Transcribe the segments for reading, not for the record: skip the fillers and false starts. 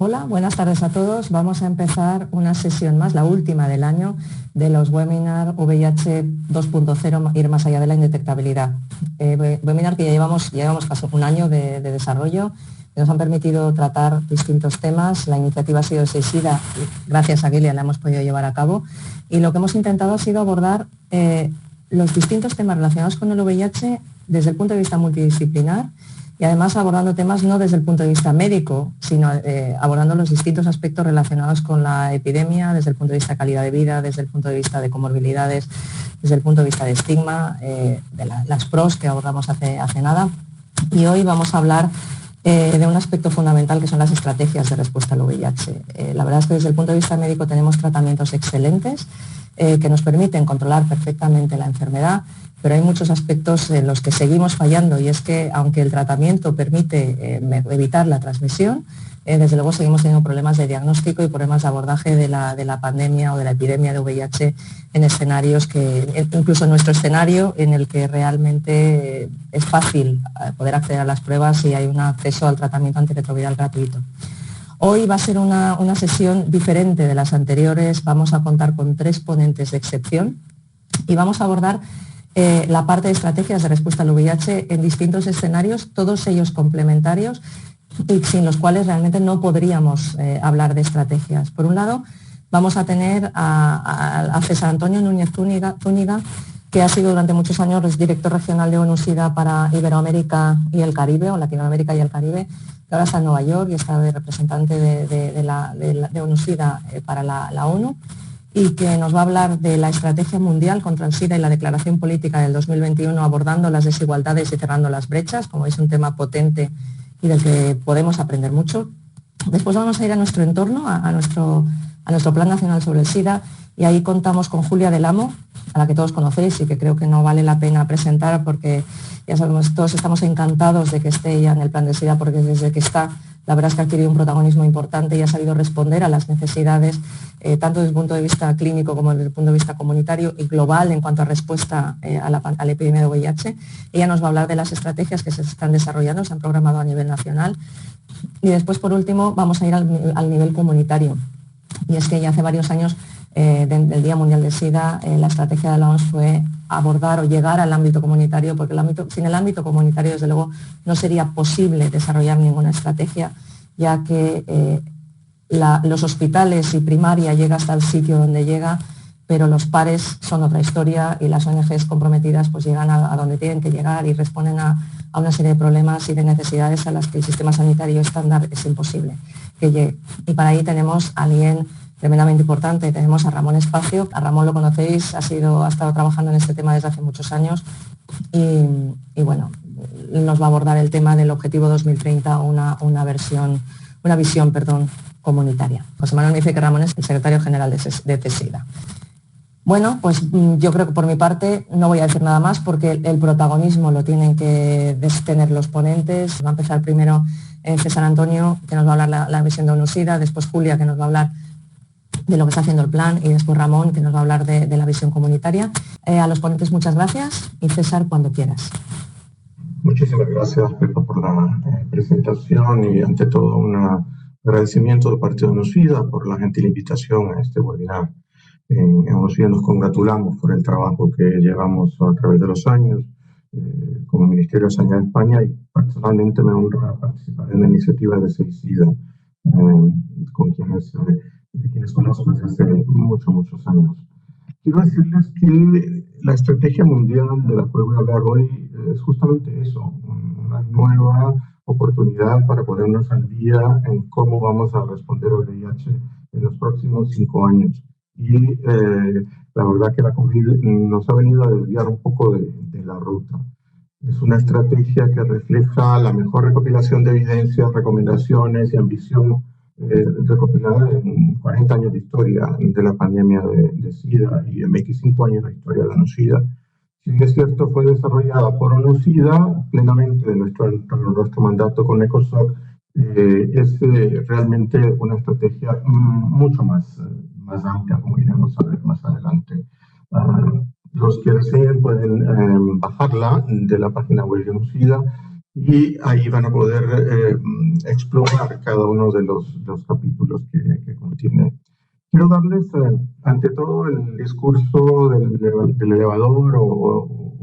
Hola, buenas tardes a todos. Vamos a empezar una sesión más, la última del año, de los webinars VIH 2.0, ir más allá de la indetectabilidad. Webinar que ya llevamos casi un año de desarrollo, que nos han permitido tratar distintos temas. La iniciativa ha sido SEISIDA, gracias a Gilead la hemos podido llevar a cabo, y lo que hemos intentado ha sido abordar los distintos temas relacionados con el VIH desde el punto de vista multidisciplinar, y además abordando temas no desde el punto de vista médico, sino abordando los distintos aspectos relacionados con la epidemia, desde el punto de vista de calidad de vida, desde el punto de vista de comorbilidades, desde el punto de vista de estigma, de las PROS que abordamos hace nada. Y hoy vamos a hablar de un aspecto fundamental que son las estrategias de respuesta al VIH. La verdad es que desde el punto de vista médico tenemos tratamientos excelentes que nos permiten controlar perfectamente la enfermedad, pero hay muchos aspectos en los que seguimos fallando, y es que aunque el tratamiento permite evitar la transmisión, desde luego seguimos teniendo problemas de diagnóstico y problemas de abordaje de la pandemia o de la epidemia de VIH en escenarios que, incluso en nuestro escenario, en el que realmente es fácil poder acceder a las pruebas y hay un acceso al tratamiento antirretroviral gratuito. Hoy va a ser una sesión diferente de las anteriores. Vamos a contar con 3 ponentes de excepción y vamos a abordar la parte de estrategias de respuesta al VIH en distintos escenarios, todos ellos complementarios y sin los cuales realmente no podríamos hablar de estrategias. Por un lado, vamos a tener a César Antonio Núñez Zúñiga, que ha sido durante muchos años director regional de ONU-SIDA para Iberoamérica y el Caribe, o Latinoamérica y el Caribe, que ahora está en Nueva York y está de representante de ONU-SIDA para la ONU, y que nos va a hablar de la estrategia mundial contra el SIDA y la declaración política del 2021, abordando las desigualdades y cerrando las brechas. Como veis, un tema potente y del que podemos aprender mucho. Después vamos a ir a nuestro entorno, a nuestro Plan Nacional sobre el SIDA, y ahí contamos con Julia del Amo, a la que todos conocéis y que creo que no vale la pena presentar porque ya sabemos, todos estamos encantados de que esté ella en el Plan de SIDA, porque desde que está, la verdad es que ha adquirido un protagonismo importante y ha sabido responder a las necesidades, tanto desde el punto de vista clínico como desde el punto de vista comunitario y global en cuanto a respuesta a la epidemia de VIH. Ella nos va a hablar de las estrategias que se están desarrollando, se han programado a nivel nacional. Y después, por último, vamos a ir al nivel comunitario. Y es que ya hace varios años del Día Mundial del SIDA, la estrategia de la OMS fue abordar o llegar al ámbito comunitario, porque sin el ámbito comunitario, desde luego, no sería posible desarrollar ninguna estrategia, ya que los hospitales y primaria llega hasta el sitio donde llega, pero los pares son otra historia y las ONGs comprometidas pues llegan a donde tienen que llegar y responden a una serie de problemas y de necesidades a las que el sistema sanitario estándar es imposible que llegue. Y para ahí tenemos a alguien tremendamente importante. Tenemos a Ramón Espacio. A Ramón lo conocéis, ha estado trabajando en este tema desde hace muchos años y bueno, nos va a abordar el tema del Objetivo 2030, una visión comunitaria. José Manuel me dice que Ramón es el secretario general de CESIDA. Bueno, pues yo creo que por mi parte no voy a decir nada más porque el protagonismo lo tienen que tener los ponentes. Va a empezar primero César Antonio, que nos va a hablar la visión de ONU-SIDA, después Julia, que nos va a hablar de lo que está haciendo el plan, y después Ramón, que nos va a hablar de la visión comunitaria. A los ponentes muchas gracias, y César, cuando quieras. Muchísimas gracias, Pepa, por la presentación y ante todo un agradecimiento de parte de ONU-SIDA por la gentil invitación a este webinar. En ONU-SIDA nos congratulamos por el trabajo que llevamos a través de los años como Ministerio de Sanidad de España, y personalmente me honra participar en la iniciativa de SEISIDA, de quienes conozco desde hace muchos años. Quiero decirles que la estrategia mundial de la cual voy a hablar hoy es justamente eso, una nueva oportunidad para ponernos al día en cómo vamos a responder al VIH en los próximos 5 años. Y la verdad que la COVID nos ha venido a desviar un poco de la ruta. Es una estrategia que refleja la mejor recopilación de evidencias, recomendaciones y ambición recopilada en 40 años de historia de la pandemia de SIDA y en 25 años de historia de la ONU-SIDA. Si bien es cierto, fue desarrollada por ONU-SIDA plenamente de nuestro mandato con ECOSOC, es realmente una estrategia mucho más amplia, como iremos a ver más adelante. Los que deseen pueden bajarla de la página web de ONU-SIDA y ahí van a poder explorar cada uno de los capítulos que contiene. Quiero darles, ante todo, el discurso del elevador o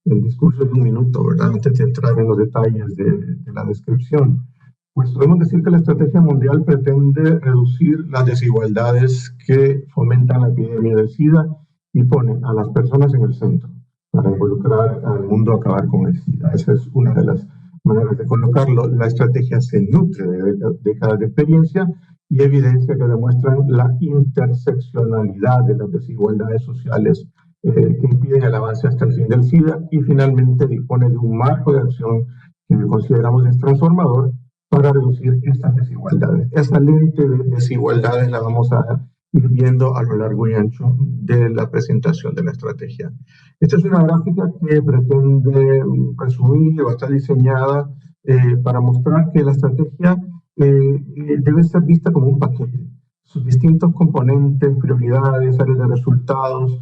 el discurso de un minuto, ¿verdad? Antes de entrar en los detalles de la descripción. Pues podemos decir que la estrategia mundial pretende reducir las desigualdades que fomentan la epidemia del SIDA y pone a las personas en el centro para involucrar al mundo a acabar con el SIDA. Esa es una de las maneras de colocarlo. La estrategia se nutre de décadas de experiencia y evidencia que demuestran la interseccionalidad de las desigualdades sociales que impiden el avance hasta el fin del SIDA, y finalmente dispone de un marco de acción que consideramos es transformador para reducir estas desigualdades. Esa lente de desigualdades la vamos a ir viendo a lo largo y ancho de la presentación de la estrategia. Esta es una gráfica que pretende resumir o está diseñada para mostrar que la estrategia debe ser vista como un paquete. Sus distintos componentes, prioridades, áreas de resultados,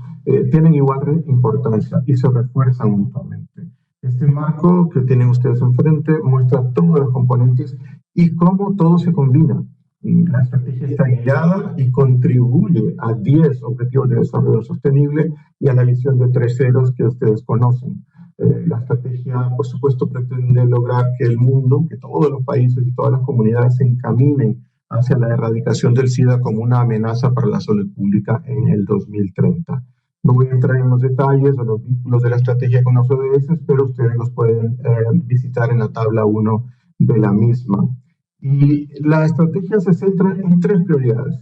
tienen igual importancia y se refuerzan mutuamente. Este marco que tienen ustedes enfrente muestra todos los componentes y cómo todo se combina. La estrategia está guiada y contribuye a 10 objetivos de desarrollo sostenible y a la visión de 3 ceros que ustedes conocen. La estrategia, por supuesto, pretende lograr que el mundo, que todos los países y todas las comunidades se encaminen hacia la erradicación del SIDA como una amenaza para la salud pública en el 2030. No voy a entrar en los detalles o los vínculos de la estrategia con los ODS, pero ustedes los pueden visitar en la tabla 1 de la misma. Y la estrategia se centra en 3 prioridades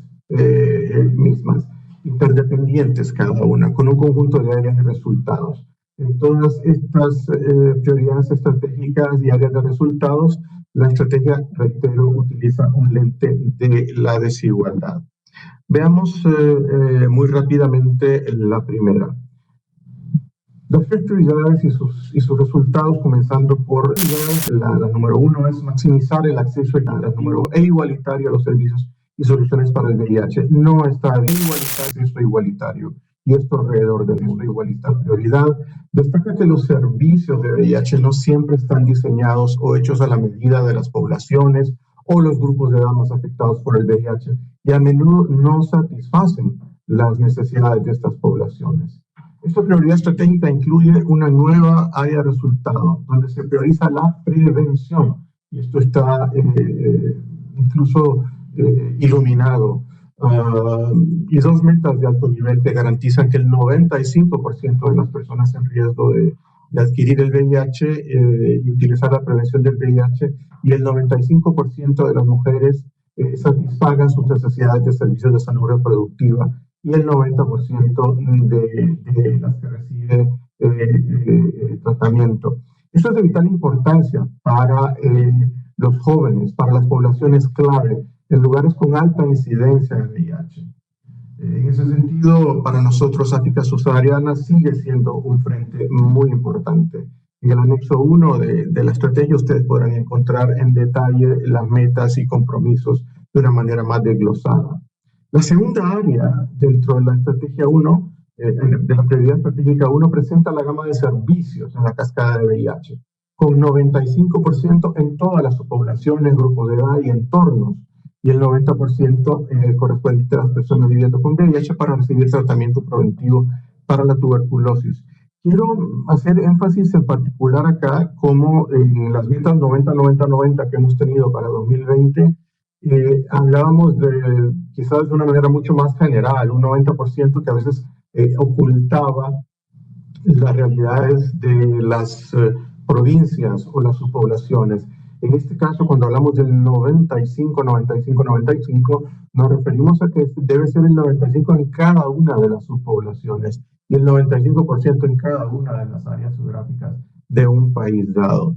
mismas, interdependientes cada una, con un conjunto de áreas de resultados. En todas estas prioridades estratégicas y áreas de resultados, la estrategia, reitero, utiliza un lente de la desigualdad. Veamos muy rápidamente la primera. Las 3 prioridades y sus resultados, comenzando por la número 1 es maximizar el acceso igualitario a los servicios y soluciones para el VIH. No está de acceso igualitario, y esto alrededor del mundo igualitario. Prioridad destaca que los servicios de VIH no siempre están diseñados o hechos a la medida de las poblaciones o los grupos de edad más afectados por el VIH, y a menudo no satisfacen las necesidades de estas poblaciones. Esta prioridad estratégica incluye una nueva área de resultado, donde se prioriza la prevención, y esto está incluso iluminado, y 2 metas de alto nivel que garantizan que el 95% de las personas en riesgo de adquirir el VIH y utilizar la prevención del VIH, y el 95% de las mujeres satisfagan sus necesidades de servicios de salud reproductiva, y el 90% de las que reciben tratamiento. Eso es de vital importancia para los jóvenes, para las poblaciones clave, en lugares con alta incidencia de VIH. En ese sentido, para nosotros, África subsahariana sigue siendo un frente muy importante. En el anexo 1 de la estrategia ustedes podrán encontrar en detalle las metas y compromisos de una manera más desglosada. La segunda área dentro de la estrategia 1, de la prioridad estratégica 1, presenta la gama de servicios en la cascada de VIH, con 95% en todas las subpoblaciones, grupos de edad y entornos, y el 90% correspondiente a las personas viviendo con VIH para recibir tratamiento preventivo para la tuberculosis. Quiero hacer énfasis en particular acá, como en las metas 90-90-90 que hemos tenido para 2020, hablábamos de, quizás de una manera mucho más general, un 90% que a veces ocultaba las realidades de las provincias o las subpoblaciones. En este caso, cuando hablamos del 95-95-95, nos referimos a que debe ser el 95% en cada una de las subpoblaciones y el 95% en cada una de las áreas geográficas de un país dado.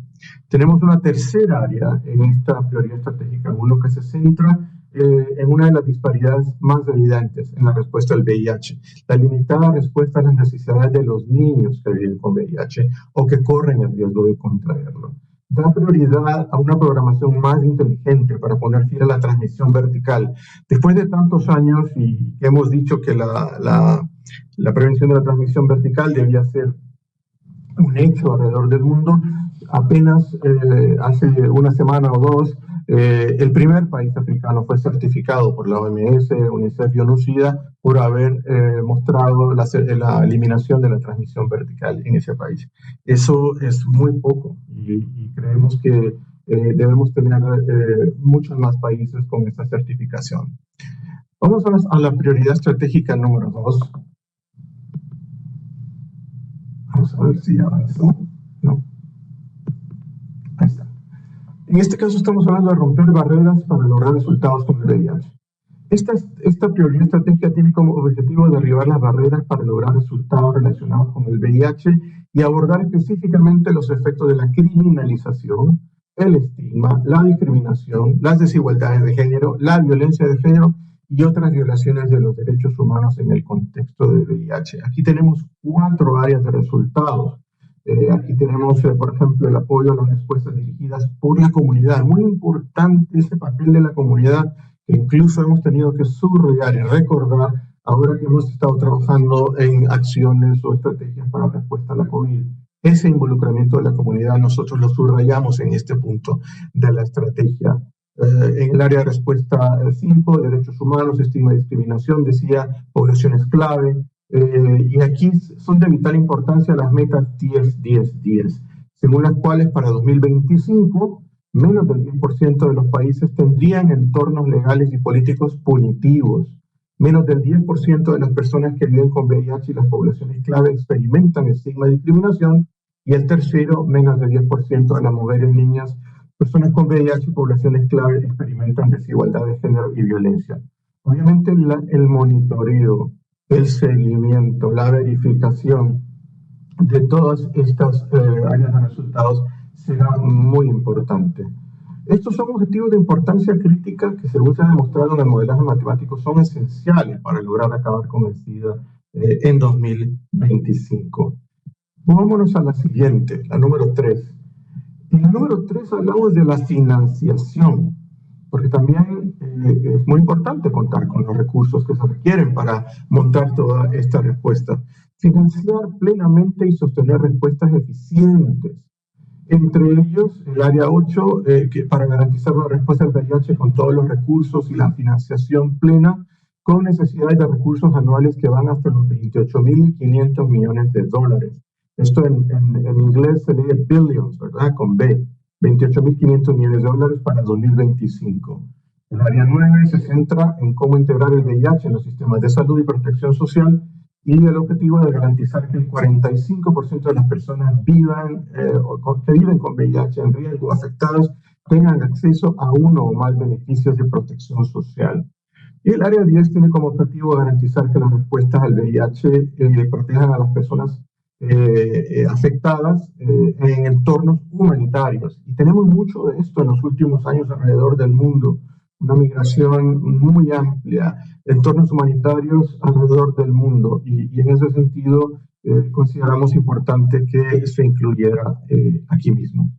Tenemos una tercera área en esta prioridad estratégica 1 que se centra en una de las disparidades más evidentes en la respuesta al VIH, la limitada respuesta a las necesidades de los niños que viven con VIH o que corren el riesgo de contraerlo. Da prioridad a una programación más inteligente para poner fin a la transmisión vertical. Después de tantos años y hemos dicho que la prevención de la transmisión vertical debía ser un hecho alrededor del mundo, apenas hace una semana o dos, el primer país africano fue certificado por la OMS, UNICEF y ONU-SIDA por haber mostrado la eliminación de la transmisión vertical en ese país. Eso es muy poco y creemos que debemos tener muchos más países con esta certificación. Vamos a la prioridad estratégica número 2. Vamos a ver si avanzó. No. Ahí está. En este caso estamos hablando de romper barreras para lograr resultados con el VIH. Esta prioridad estratégica tiene como objetivo derribar las barreras para lograr resultados relacionados con el VIH y abordar específicamente los efectos de la criminalización, el estigma, la discriminación, las desigualdades de género, la violencia de género y otras violaciones de los derechos humanos en el contexto del VIH. Aquí tenemos 4 áreas de resultados. Aquí tenemos, por ejemplo, el apoyo a las respuestas dirigidas por la comunidad. Muy importante ese papel de la comunidad, que incluso hemos tenido que subrayar y recordar ahora que hemos estado trabajando en acciones o estrategias para respuesta a la COVID. Ese involucramiento de la comunidad nosotros lo subrayamos en este punto de la estrategia. En el área de respuesta 5, derechos humanos, estigma y discriminación, decía poblaciones clave, y aquí son de vital importancia las metas 10-10-10, según las cuales para 2025 menos del 10% de los países tendrían entornos legales y políticos punitivos, menos del 10% de las personas que viven con VIH y las poblaciones clave experimentan estigma y discriminación, y el tercero, menos del 10% de las mujeres, niñas, personas con VIH y poblaciones clave experimentan desigualdad de género y violencia. Obviamente el monitoreo, el seguimiento, la verificación de todas estas áreas de resultados será muy importante. Estos son objetivos de importancia crítica que, según se ha demostrado en el modelaje matemático, son esenciales para lograr acabar con el SIDA en 2025. Vámonos a la siguiente, la número 3. En el número 3 hablamos de la financiación, porque también es muy importante contar con los recursos que se requieren para montar toda esta respuesta. Financiar plenamente y sostener respuestas eficientes. Entre ellos, el área 8, que para garantizar la respuesta al VIH con todos los recursos y la financiación plena, con necesidades de recursos anuales que van hasta los $28.500 millones. Esto en inglés se lee billions, ¿verdad? Con B, $28.500 millones para 2025. El área 9 se centra en cómo integrar el VIH en los sistemas de salud y protección social, y el objetivo de garantizar que el 45% de las personas que viven con VIH en riesgo o afectadas tengan acceso a uno o más beneficios de protección social. Y el área 10 tiene como objetivo garantizar que las respuestas al VIH protejan a las personas afectadas en entornos humanitarios. Y tenemos mucho de esto en los últimos años alrededor del mundo. Una migración muy amplia, entornos humanitarios alrededor del mundo, y en ese sentido consideramos importante que se incluyera aquí mismo.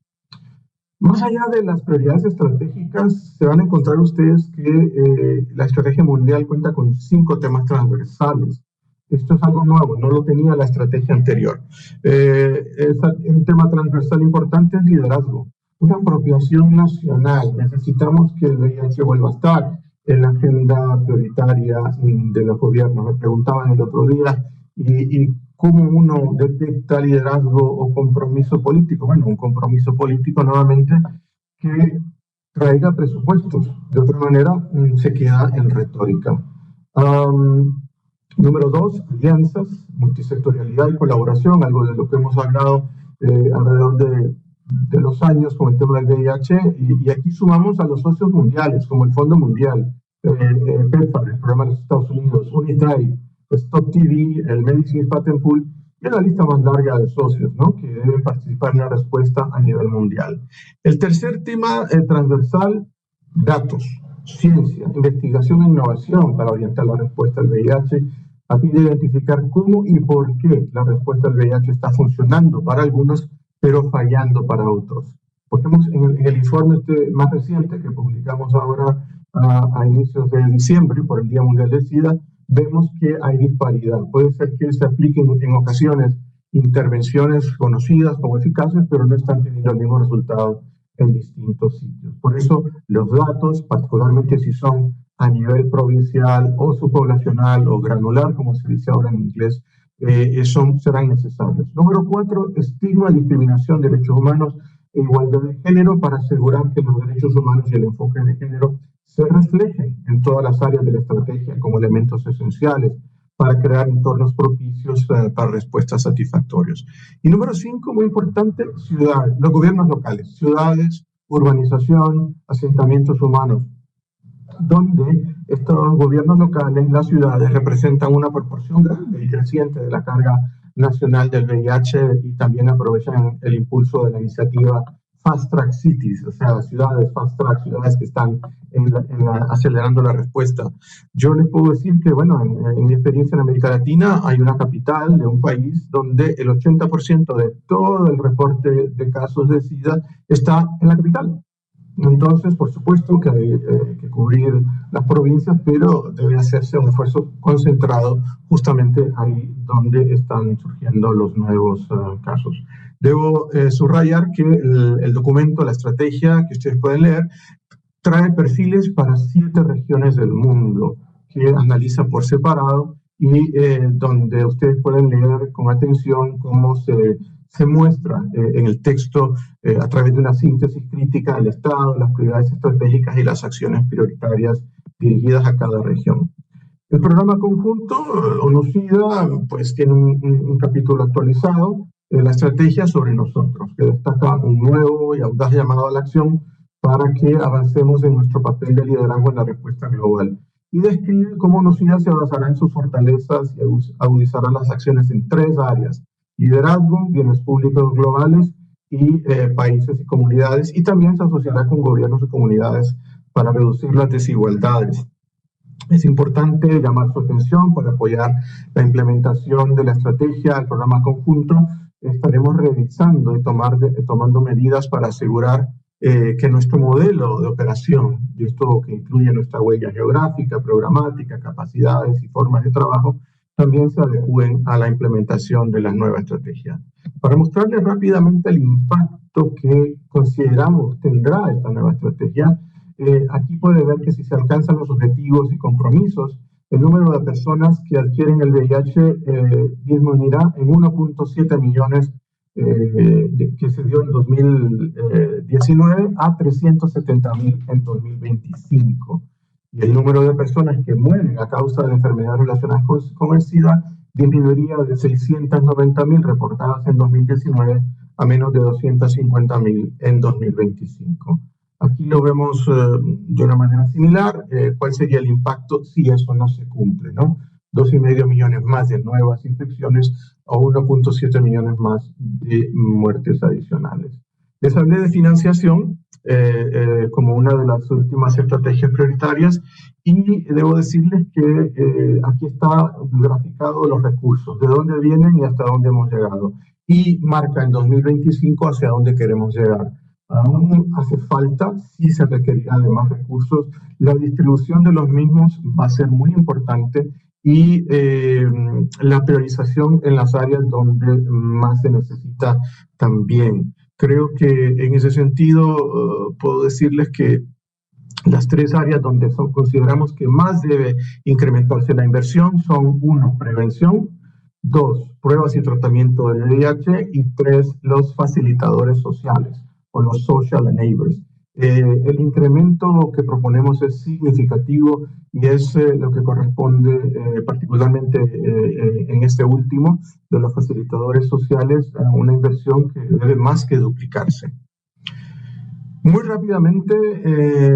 Más allá de las prioridades estratégicas, se van a encontrar ustedes que la estrategia mundial cuenta con 5 temas transversales. Esto es algo nuevo, no lo tenía la estrategia anterior. Un tema transversal importante es liderazgo. Una apropiación nacional. Necesitamos que el VIH vuelva a estar en la agenda prioritaria de los gobiernos. Me preguntaban el otro día, ¿y cómo uno detecta liderazgo o compromiso político? Bueno, un compromiso político nuevamente que traiga presupuestos. De otra manera, se queda en retórica. Número 2, alianzas, multisectorialidad y colaboración, algo de lo que hemos hablado alrededor de los años con el tema del VIH, y aquí sumamos a los socios mundiales, como el Fondo Mundial, PEPFAR, el Programa de los Estados Unidos, UNITAID, Stop TB, el Medicines Patent Pool, y una lista más larga de socios, ¿no?, que deben participar en la respuesta a nivel mundial. El tercer tema transversal, datos, ciencia, investigación e innovación para orientar la respuesta al VIH, a fin de identificar cómo y por qué la respuesta al VIH está funcionando para algunos, pero fallando para otros. Porque en el informe más reciente que publicamos ahora a inicios de diciembre, por el Día Mundial del SIDA, vemos que hay disparidad. Puede ser que se apliquen en ocasiones intervenciones conocidas como eficaces, pero no están teniendo el mismo resultado en distintos sitios. Por eso los datos, particularmente si son a nivel provincial o subpoblacional o granular, como se dice ahora en inglés, serán necesarios. Número 4, estigma, discriminación, derechos humanos e igualdad de género, para asegurar que los derechos humanos y el enfoque de género se reflejen en todas las áreas de la estrategia como elementos esenciales para crear entornos propicios para respuestas satisfactorias. Y número 5, muy importante, ciudades, los gobiernos locales, ciudades, urbanización, asentamientos humanos, donde estos gobiernos locales, las ciudades, representan una proporción grande y creciente de la carga nacional del VIH y también aprovechan el impulso de la iniciativa Fast Track Cities, o sea, ciudades Fast Track, ciudades que están acelerando la respuesta. Yo les puedo decir que, bueno, en mi experiencia en América Latina hay una capital de un país donde el 80% de todo el reporte de casos de SIDA está en la capital. Entonces, por supuesto que hay que cubrir las provincias, pero debe hacerse un esfuerzo concentrado justamente ahí donde están surgiendo los nuevos casos. Debo subrayar que el documento, la estrategia que ustedes pueden leer, trae perfiles para 7 regiones del mundo que analiza por separado y donde ustedes pueden leer con atención cómo se muestra en el texto a través de una síntesis crítica del Estado, las prioridades estratégicas y las acciones prioritarias dirigidas a cada región. El programa conjunto, ONU-SIDA, pues tiene un capítulo actualizado, la estrategia sobre nosotros, que destaca un nuevo y audaz llamado a la acción para que avancemos en nuestro papel de liderazgo en la respuesta global. Y describe cómo ONU-SIDA se basará en sus fortalezas y agudizará las acciones en 3 áreas: liderazgo, bienes públicos globales y países y comunidades, y también se asociará con gobiernos y comunidades para reducir las desigualdades. Es importante llamar su atención para apoyar la implementación de la estrategia, el programa conjunto. Estaremos revisando y tomando medidas para asegurar que nuestro modelo de operación, y esto que incluye nuestra huella geográfica, programática, capacidades y formas de trabajo, también se adecúen a la implementación de la nueva estrategia. Para mostrarles rápidamente el impacto que consideramos tendrá esta nueva estrategia, aquí puede ver que si se alcanzan los objetivos y compromisos, el número de personas que adquieren el VIH disminuirá en 1.7 millones que se dio en 2019 a 370.000 en 2025. Y el número de personas que mueren a causa de enfermedades relacionadas con el SIDA disminuiría de 690.000 reportadas en 2019 a menos de 250.000 en 2025. Aquí lo vemos de una manera similar. ¿Cuál sería el impacto si eso no se cumple, ¿no? 2,5 millones más de nuevas infecciones o 1.7 millones más de muertes adicionales. Les hablé de financiación como una de las últimas estrategias prioritarias y debo decirles que aquí está graficado los recursos, de dónde vienen y hasta dónde hemos llegado, y marca en 2025 hacia dónde queremos llegar. Aún hace falta, sí se requerirá de más recursos, la distribución de los mismos va a ser muy importante y la priorización en las áreas donde más se necesita también. Creo que en ese sentido puedo decirles que las 3 áreas donde consideramos que más debe incrementarse la inversión son: 1, prevención; 2, pruebas y tratamiento del VIH; y 3, los facilitadores sociales o los social enablers. El incremento que proponemos es significativo y es lo que corresponde particularmente en este último de los facilitadores sociales, una inversión que debe más que duplicarse. Muy rápidamente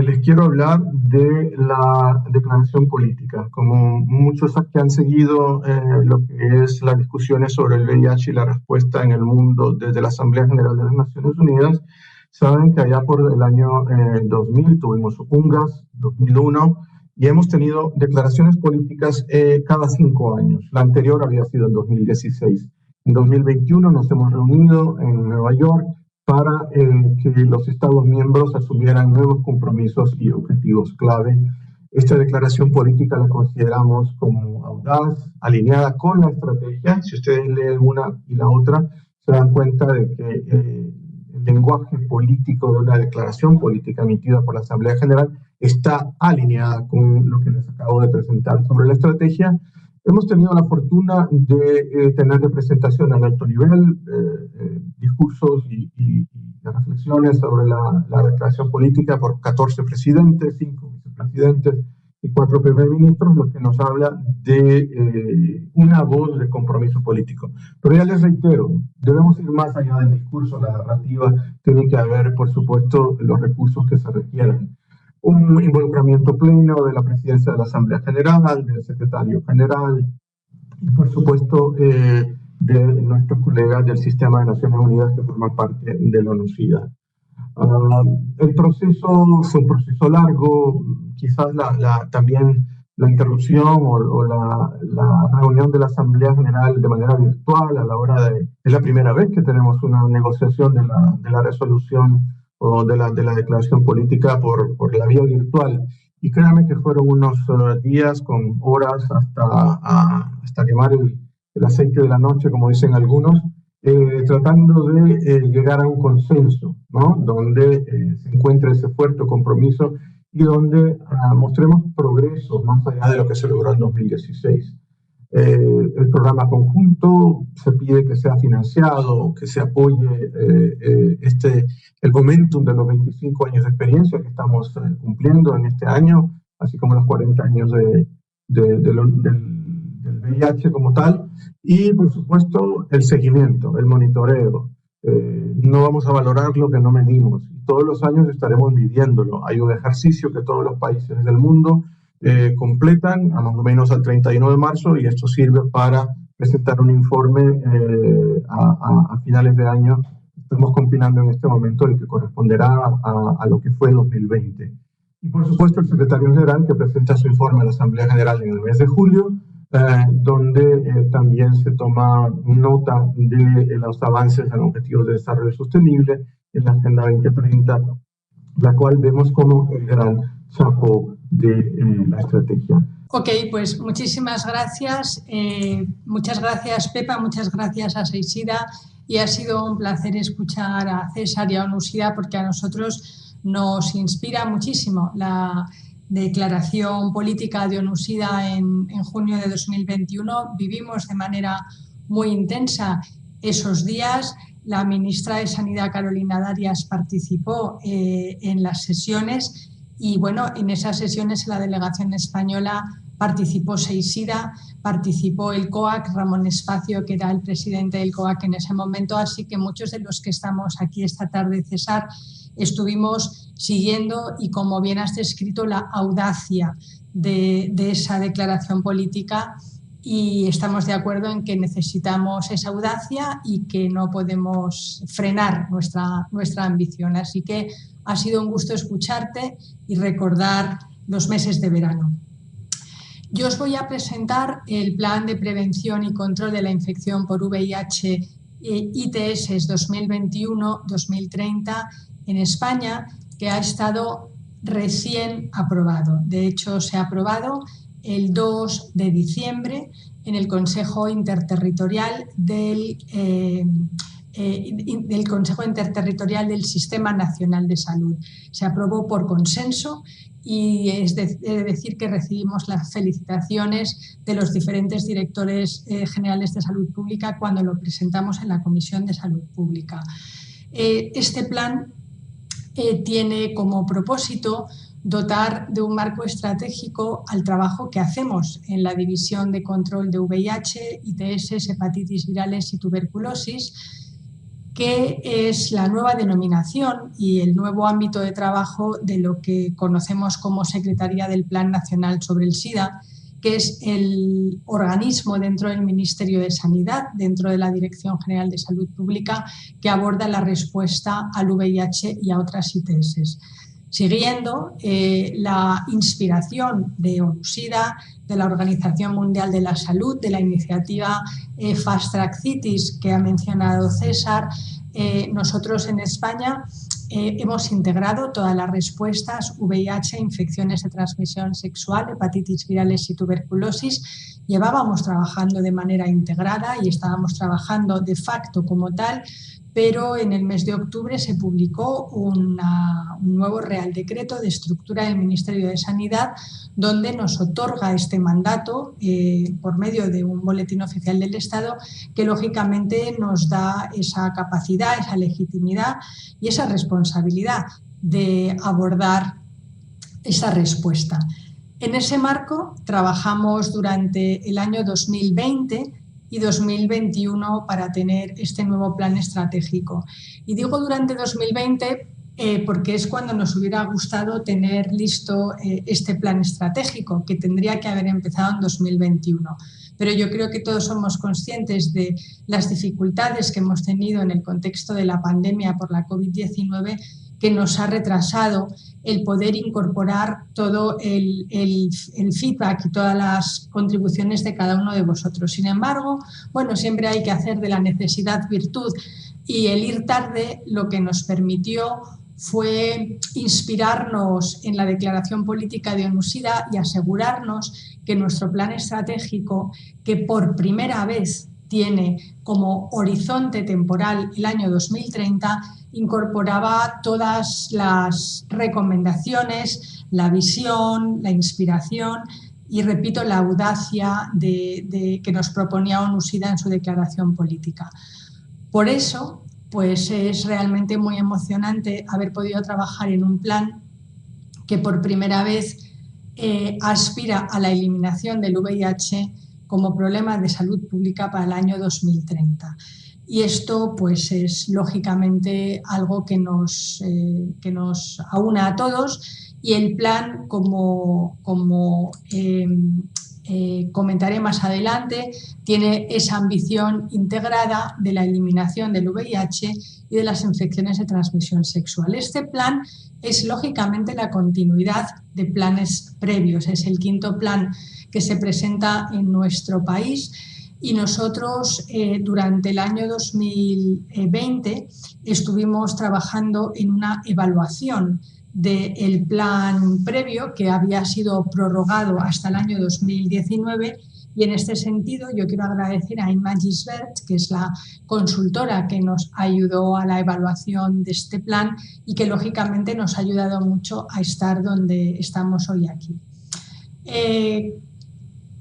les quiero hablar de la declaración política. Como muchos que han seguido lo que es las discusiones sobre el VIH y la respuesta en el mundo desde la Asamblea General de las Naciones Unidas, saben que allá por el año 2000 tuvimos UNGAS, 2001, y hemos tenido declaraciones políticas cada 5 años. La anterior había sido en 2016. En 2021 nos hemos reunido en Nueva York para que los Estados miembros asumieran nuevos compromisos y objetivos clave Esta declaración política la consideramos como audaz, alineada con la estrategia. Si ustedes leen una y la otra, se dan cuenta de que el lenguaje político de una declaración política emitida por la Asamblea General está alineada con lo que les acabo de presentar sobre la estrategia. Hemos tenido la fortuna de tener representación a alto nivel, discursos y reflexiones sobre la declaración política por 14 presidentes, 5 vicepresidentes y 4 primer ministros, lo que nos habla de una voz de compromiso político. Pero ya les reitero, debemos ir más allá del discurso, la narrativa, tiene que haber, por supuesto, los recursos que se requieran. Un involucramiento pleno de la presidencia de la Asamblea General, del secretario general y, por supuesto, de nuestros colegas del Sistema de Naciones Unidas que forman parte de la ONU-SIDA. El proceso fue un proceso largo, quizás también la interrupción o la reunión de la Asamblea General de manera virtual a la hora es la primera vez que tenemos una negociación de la resolución o de la declaración política por la vía virtual. Y créanme que fueron unos días con horas hasta quemar el aceite de la noche, como dicen algunos, tratando de llegar a un consenso, ¿no? Donde se encuentre ese fuerte compromiso y donde mostremos progreso más allá de lo que se logró en 2016. El programa conjunto se pide que sea financiado, que se apoye el momentum de los 25 años de experiencia que estamos cumpliendo en este año, así como los 40 años del VIH como tal, y por supuesto el seguimiento, el monitoreo. No vamos a valorar lo que no medimos, y todos los años estaremos midiéndolo. Hay un ejercicio que todos los países del mundo completan a más o menos al 31 de marzo, y esto sirve para presentar un informe a finales de año. Estamos compilando en este momento el que corresponderá a lo que fue 2020. Y por supuesto el secretario general que presenta su informe a la Asamblea General en el mes de julio, donde también se toma nota de los avances en objetivos de desarrollo sostenible en la Agenda 2030, la cual vemos como el gran saco de la estrategia. Ok, pues muchísimas gracias. Muchas gracias, Pepa, muchas gracias a Seychida, y ha sido un placer escuchar a César y a ONU-SIDA, porque a nosotros nos inspira muchísimo la declaración política de ONU-SIDA en junio de 2021. Vivimos de manera muy intensa esos días. La ministra de Sanidad, Carolina Darias, participó en las sesiones, y bueno, en esas sesiones en la delegación española participó Seychida, participó el COAC, Ramón Espacio, que era el presidente del COAC en ese momento, así que muchos de los que estamos aquí esta tarde, César, estuvimos siguiendo, y como bien has descrito, la audacia de esa declaración política, y estamos de acuerdo en que necesitamos esa audacia y que no podemos frenar nuestra ambición. Así que ha sido un gusto escucharte y recordar los meses de verano. Yo os voy a presentar el Plan de Prevención y Control de la Infección por VIH ITS 2021-2030 en España, que ha estado recién aprobado. De hecho, se ha aprobado el 2 de diciembre en el Consejo Interterritorial del Consejo Interterritorial del Sistema Nacional de Salud. Se aprobó por consenso, y es decir que recibimos las felicitaciones de los diferentes directores generales de salud pública cuando lo presentamos en la Comisión de Salud Pública. Este plan tiene como propósito dotar de un marco estratégico al trabajo que hacemos en la División de Control de VIH, ITS, hepatitis virales y tuberculosis, que es la nueva denominación y el nuevo ámbito de trabajo de lo que conocemos como Secretaría del Plan Nacional sobre el SIDA, que es el organismo dentro del Ministerio de Sanidad, dentro de la Dirección General de Salud Pública, que aborda la respuesta al VIH y a otras ITS. Siguiendo la inspiración de ONU-SIDA, de la Organización Mundial de la Salud, de la iniciativa Fast Track Cities que ha mencionado César, nosotros en España hemos integrado todas las respuestas VIH, infecciones de transmisión sexual, hepatitis virales y tuberculosis. Llevábamos trabajando de manera integrada y estábamos trabajando de facto como tal, pero en el mes de octubre se publicó un nuevo Real Decreto de estructura del Ministerio de Sanidad, donde nos otorga este mandato por medio de un boletín oficial del Estado, que lógicamente nos da esa capacidad, esa legitimidad y esa responsabilidad de abordar esa respuesta. En ese marco trabajamos durante el año 2020 y 2021 para tener este nuevo plan estratégico. Y digo durante 2020 porque es cuando nos hubiera gustado tener listo este plan estratégico, que tendría que haber empezado en 2021. Pero yo creo que todos somos conscientes de las dificultades que hemos tenido en el contexto de la pandemia por la COVID-19, que nos ha retrasado el poder incorporar todo el feedback y todas las contribuciones de cada uno de vosotros. Sin embargo, bueno, siempre hay que hacer de la necesidad virtud, y el ir tarde lo que nos permitió fue inspirarnos en la declaración política de ONUSIDA y asegurarnos que nuestro plan estratégico, que por primera vez tiene como horizonte temporal el año 2030, incorporaba todas las recomendaciones, la visión, la inspiración y, repito, la audacia que nos proponía ONUSIDA en su declaración política. Por eso, pues es realmente muy emocionante haber podido trabajar en un plan que por primera vez aspira a la eliminación del VIH como problema de salud pública para el año 2030. Y esto pues es lógicamente algo que nos aúna a todos, y el plan, como comentaré más adelante, tiene esa ambición integrada de la eliminación del VIH y de las infecciones de transmisión sexual. Este plan es lógicamente la continuidad de planes previos, es el quinto plan que se presenta en nuestro país, y nosotros durante el año 2020 estuvimos trabajando en una evaluación del plan previo, que había sido prorrogado hasta el año 2019, y en este sentido yo quiero agradecer a Inma Gisbert, que es la consultora que nos ayudó a la evaluación de este plan y que lógicamente nos ha ayudado mucho a estar donde estamos hoy aquí.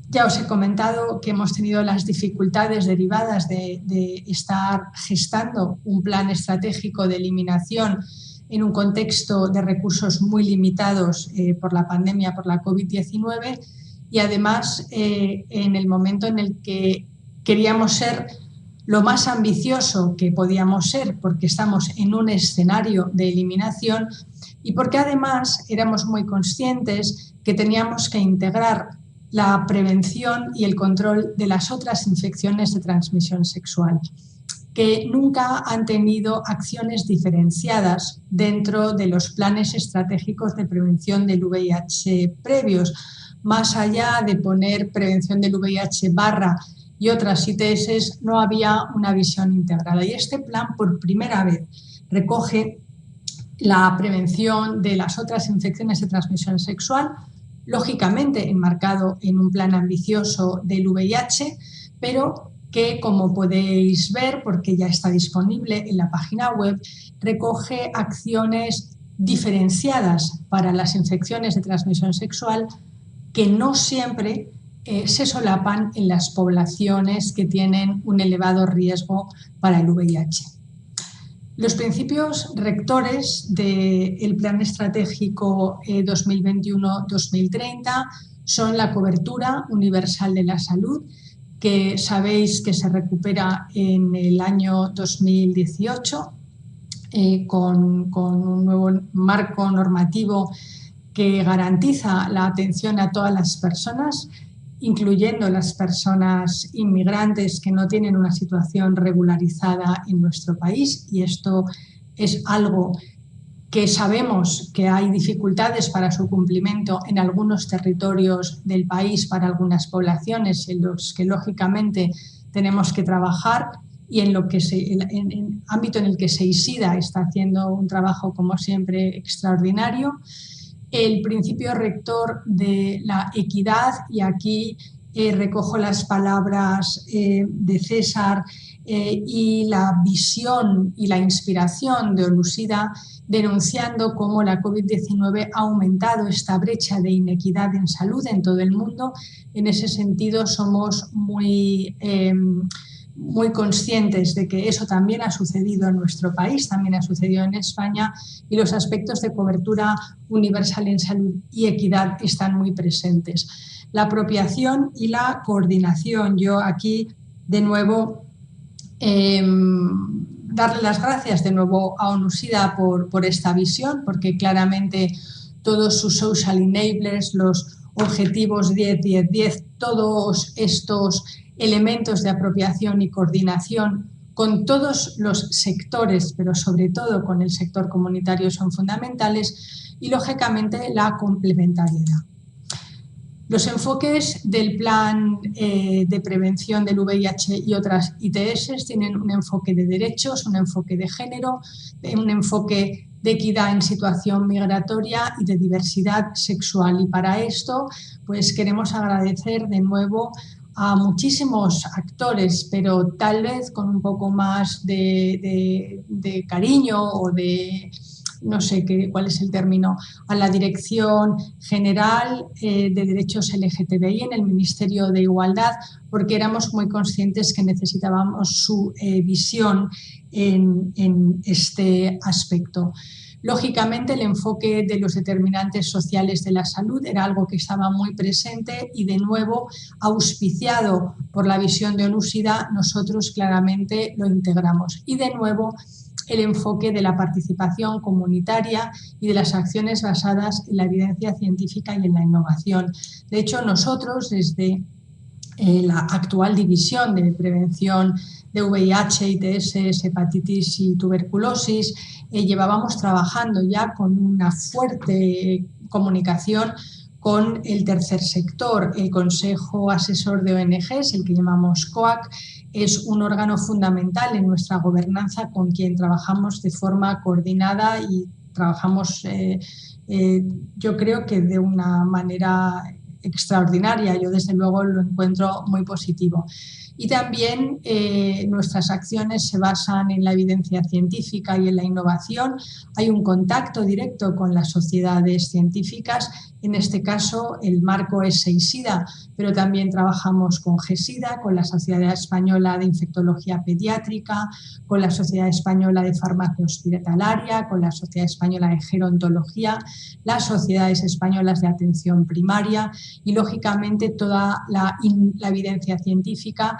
Ya os he comentado que hemos tenido las dificultades derivadas de estar gestando un plan estratégico de eliminación en un contexto de recursos muy limitados por la pandemia, por la COVID-19, y además en el momento en el que queríamos ser lo más ambicioso que podíamos ser, porque estamos en un escenario de eliminación y porque además éramos muy conscientes que teníamos que integrar la prevención y el control de las otras infecciones de transmisión sexual, que nunca han tenido acciones diferenciadas dentro de los planes estratégicos de prevención del VIH previos. Más allá de poner prevención del VIH barra y otras ITS, no había una visión integrada. Y este plan, por primera vez, recoge la prevención de las otras infecciones de transmisión sexual, lógicamente enmarcado en un plan ambicioso del VIH, pero que, como podéis ver, porque ya está disponible en la página web, recoge acciones diferenciadas para las infecciones de transmisión sexual que no siempre se solapan en las poblaciones que tienen un elevado riesgo para el VIH. Los principios rectores del Plan Estratégico 2021-2030 son la cobertura universal de la salud, que sabéis que se recupera en el año 2018 con un nuevo marco normativo que garantiza la atención a todas las personas, incluyendo las personas inmigrantes que no tienen una situación regularizada en nuestro país, y esto es algo que sabemos que hay dificultades para su cumplimiento en algunos territorios del país para algunas poblaciones en los que lógicamente tenemos que trabajar, y en ámbito en el que SEISIDA está haciendo un trabajo, como siempre, extraordinario. El principio rector de la equidad, y aquí recojo las palabras de César y la visión y la inspiración de ONUSIDA, denunciando cómo la COVID-19 ha aumentado esta brecha de inequidad en salud en todo el mundo. En ese sentido, somos muy conscientes de que eso también ha sucedido en nuestro país, también ha sucedido en España, y los aspectos de cobertura universal en salud y equidad están muy presentes. La apropiación y la coordinación. Yo aquí, de nuevo, darle las gracias de nuevo a ONUSIDA por esta visión, porque claramente todos sus social enablers, los objetivos 10-10-10, todos estos elementos de apropiación y coordinación con todos los sectores, pero sobre todo con el sector comunitario, son fundamentales, y lógicamente la complementariedad. Los enfoques del plan de prevención del VIH y otras ITS tienen un enfoque de derechos, un enfoque de género, un enfoque de equidad en situación migratoria y de diversidad sexual. Y para esto, pues queremos agradecer de nuevo a muchísimos actores, pero tal vez con un poco más de cariño o de, no sé cuál es el término, a la Dirección General de Derechos LGTBI en el Ministerio de Igualdad, porque éramos muy conscientes que necesitábamos su visión en este aspecto. Lógicamente, el enfoque de los determinantes sociales de la salud era algo que estaba muy presente y, de nuevo, auspiciado por la visión de ONUSIDA, nosotros claramente lo integramos. Y, de nuevo, el enfoque de la participación comunitaria y de las acciones basadas en la evidencia científica y en la innovación. De hecho, nosotros, desde la actual división de prevención de VIH, ITS, hepatitis y tuberculosis, llevábamos trabajando ya con una fuerte comunicación con el tercer sector. El Consejo Asesor de ONGs, el que llamamos COAC, es un órgano fundamental en nuestra gobernanza con quien trabajamos de forma coordinada y trabajamos, yo creo que de una manera extraordinaria. Yo, desde luego, lo encuentro muy positivo. Y también nuestras acciones se basan en la evidencia científica y en la innovación. Hay un contacto directo con las sociedades científicas. En este caso, el marco es SEISIDA, pero también trabajamos con GESIDA, con la Sociedad Española de Infectología Pediátrica, con la Sociedad Española de Farmacia Hospitalaria, con la Sociedad Española de Gerontología, las Sociedades Españolas de Atención Primaria y, lógicamente, toda la evidencia científica,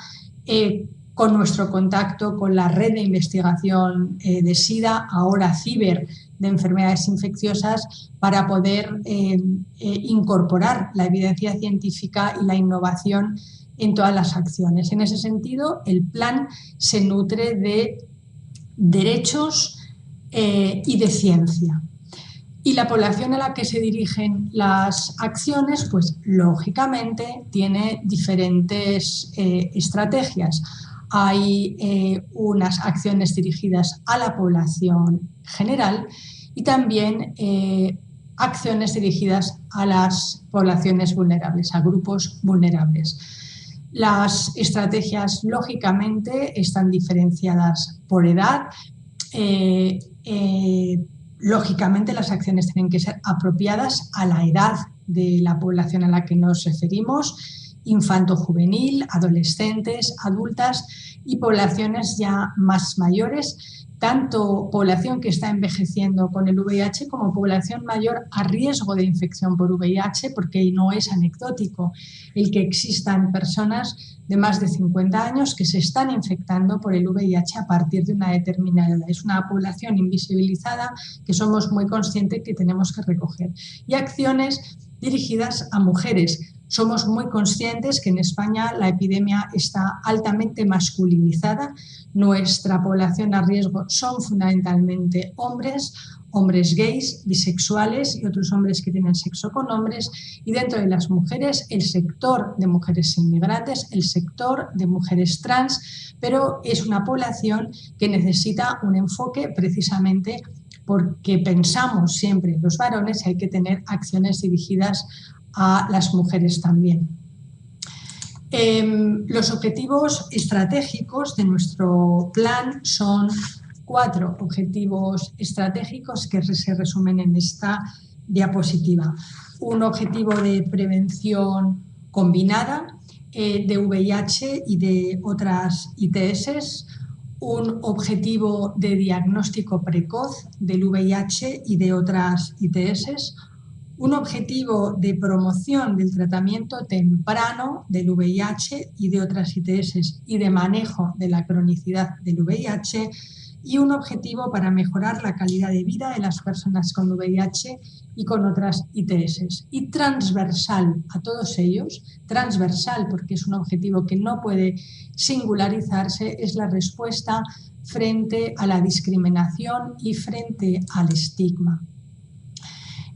con nuestro contacto con la red de investigación de SIDA, ahora CIBER, de enfermedades infecciosas, para poder incorporar la evidencia científica y la innovación en todas las acciones. En ese sentido, el plan se nutre de derechos y de ciencia. Y la población a la que se dirigen las acciones, pues lógicamente tiene diferentes estrategias. Hay unas acciones dirigidas a la población general y también acciones dirigidas a las poblaciones vulnerables, a grupos vulnerables. Las estrategias, lógicamente, están diferenciadas por edad. Lógicamente, las acciones tienen que ser apropiadas a la edad de la población a la que nos referimos, infanto-juvenil, adolescentes, adultas y poblaciones ya más mayores, tanto población que está envejeciendo con el VIH como población mayor a riesgo de infección por VIH, porque no es anecdótico el que existan personas de más de 50 años que se están infectando por el VIH a partir de una determinada edad. Es una población invisibilizada que somos muy conscientes que tenemos que recoger. Y acciones dirigidas a mujeres. Somos muy conscientes que en España la epidemia está altamente masculinizada. Nuestra población a riesgo son fundamentalmente hombres hombres gays, bisexuales y otros hombres que tienen sexo con hombres, y dentro de las mujeres el sector de mujeres inmigrantes, el sector de mujeres trans, pero es una población que necesita un enfoque precisamente porque pensamos siempre en los varones y hay que tener acciones dirigidas a las mujeres también. Los objetivos estratégicos de nuestro plan son 4 objetivos estratégicos que se resumen en esta diapositiva. Un objetivo de prevención combinada de VIH y de otras ITS, un objetivo de diagnóstico precoz del VIH y de otras ITS, un objetivo de promoción del tratamiento temprano del VIH y de otras ITS y de manejo de la cronicidad del VIH, y un objetivo para mejorar la calidad de vida de las personas con VIH y con otras ITS. Y transversal a todos ellos, transversal porque es un objetivo que no puede singularizarse, es la respuesta frente a la discriminación y frente al estigma.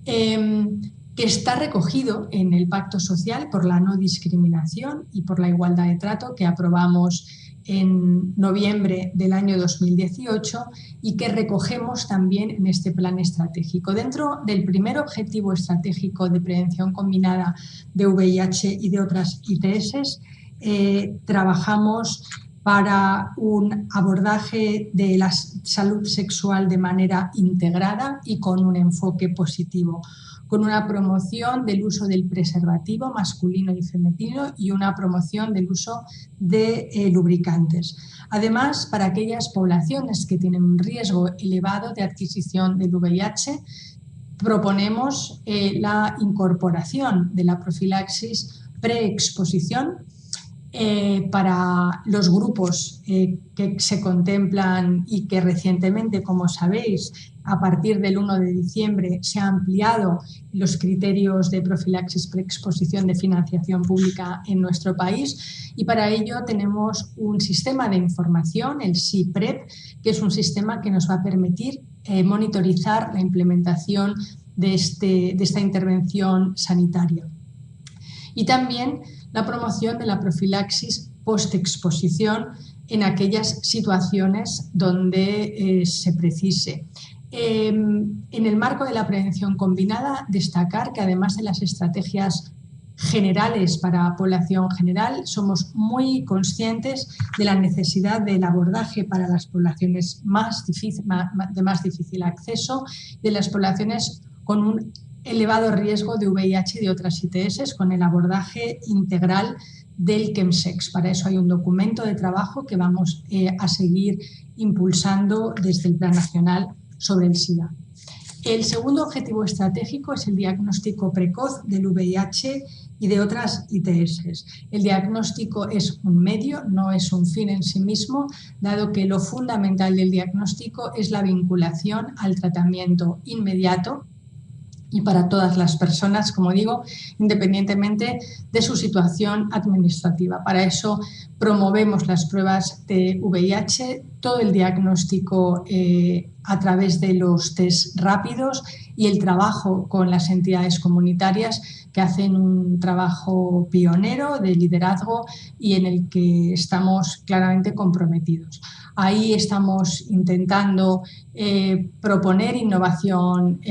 Que está recogido en el Pacto Social por la no discriminación y por la igualdad de trato que aprobamos en noviembre del año 2018 y que recogemos también en este plan estratégico. Dentro del primer objetivo estratégico de prevención combinada de VIH y de otras ITS, trabajamos para un abordaje de la salud sexual de manera integrada y con un enfoque positivo, con una promoción del uso del preservativo masculino y femenino y una promoción del uso de lubricantes. Además, para aquellas poblaciones que tienen un riesgo elevado de adquisición del VIH, proponemos la incorporación de la profilaxis preexposición para los grupos que se contemplan y que recientemente, como sabéis, a partir del 1 de diciembre se han ampliado los criterios de profilaxis preexposición de financiación pública en nuestro país, y para ello tenemos un sistema de información, el SIPREP, que es un sistema que nos va a permitir monitorizar la implementación de esta intervención sanitaria. Y también la promoción de la profilaxis postexposición en aquellas situaciones donde se precise. En el marco de la prevención combinada, destacar que además de las estrategias generales para población general, somos muy conscientes de la necesidad del abordaje para las poblaciones de más difícil acceso, de las poblaciones con un elevado riesgo de VIH y de otras ITS, con el abordaje integral del Chemsex. Para eso hay un documento de trabajo que vamos a seguir impulsando desde el Plan Nacional sobre el SIDA. El segundo objetivo estratégico es el diagnóstico precoz del VIH y de otras ITS. El diagnóstico es un medio, no es un fin en sí mismo, dado que lo fundamental del diagnóstico es la vinculación al tratamiento inmediato y para todas las personas, como digo, independientemente de su situación administrativa. Para eso promovemos las pruebas de VIH, todo el diagnóstico a través de los test rápidos y el trabajo con las entidades comunitarias que hacen un trabajo pionero de liderazgo y en el que estamos claramente comprometidos. Ahí estamos intentando proponer innovación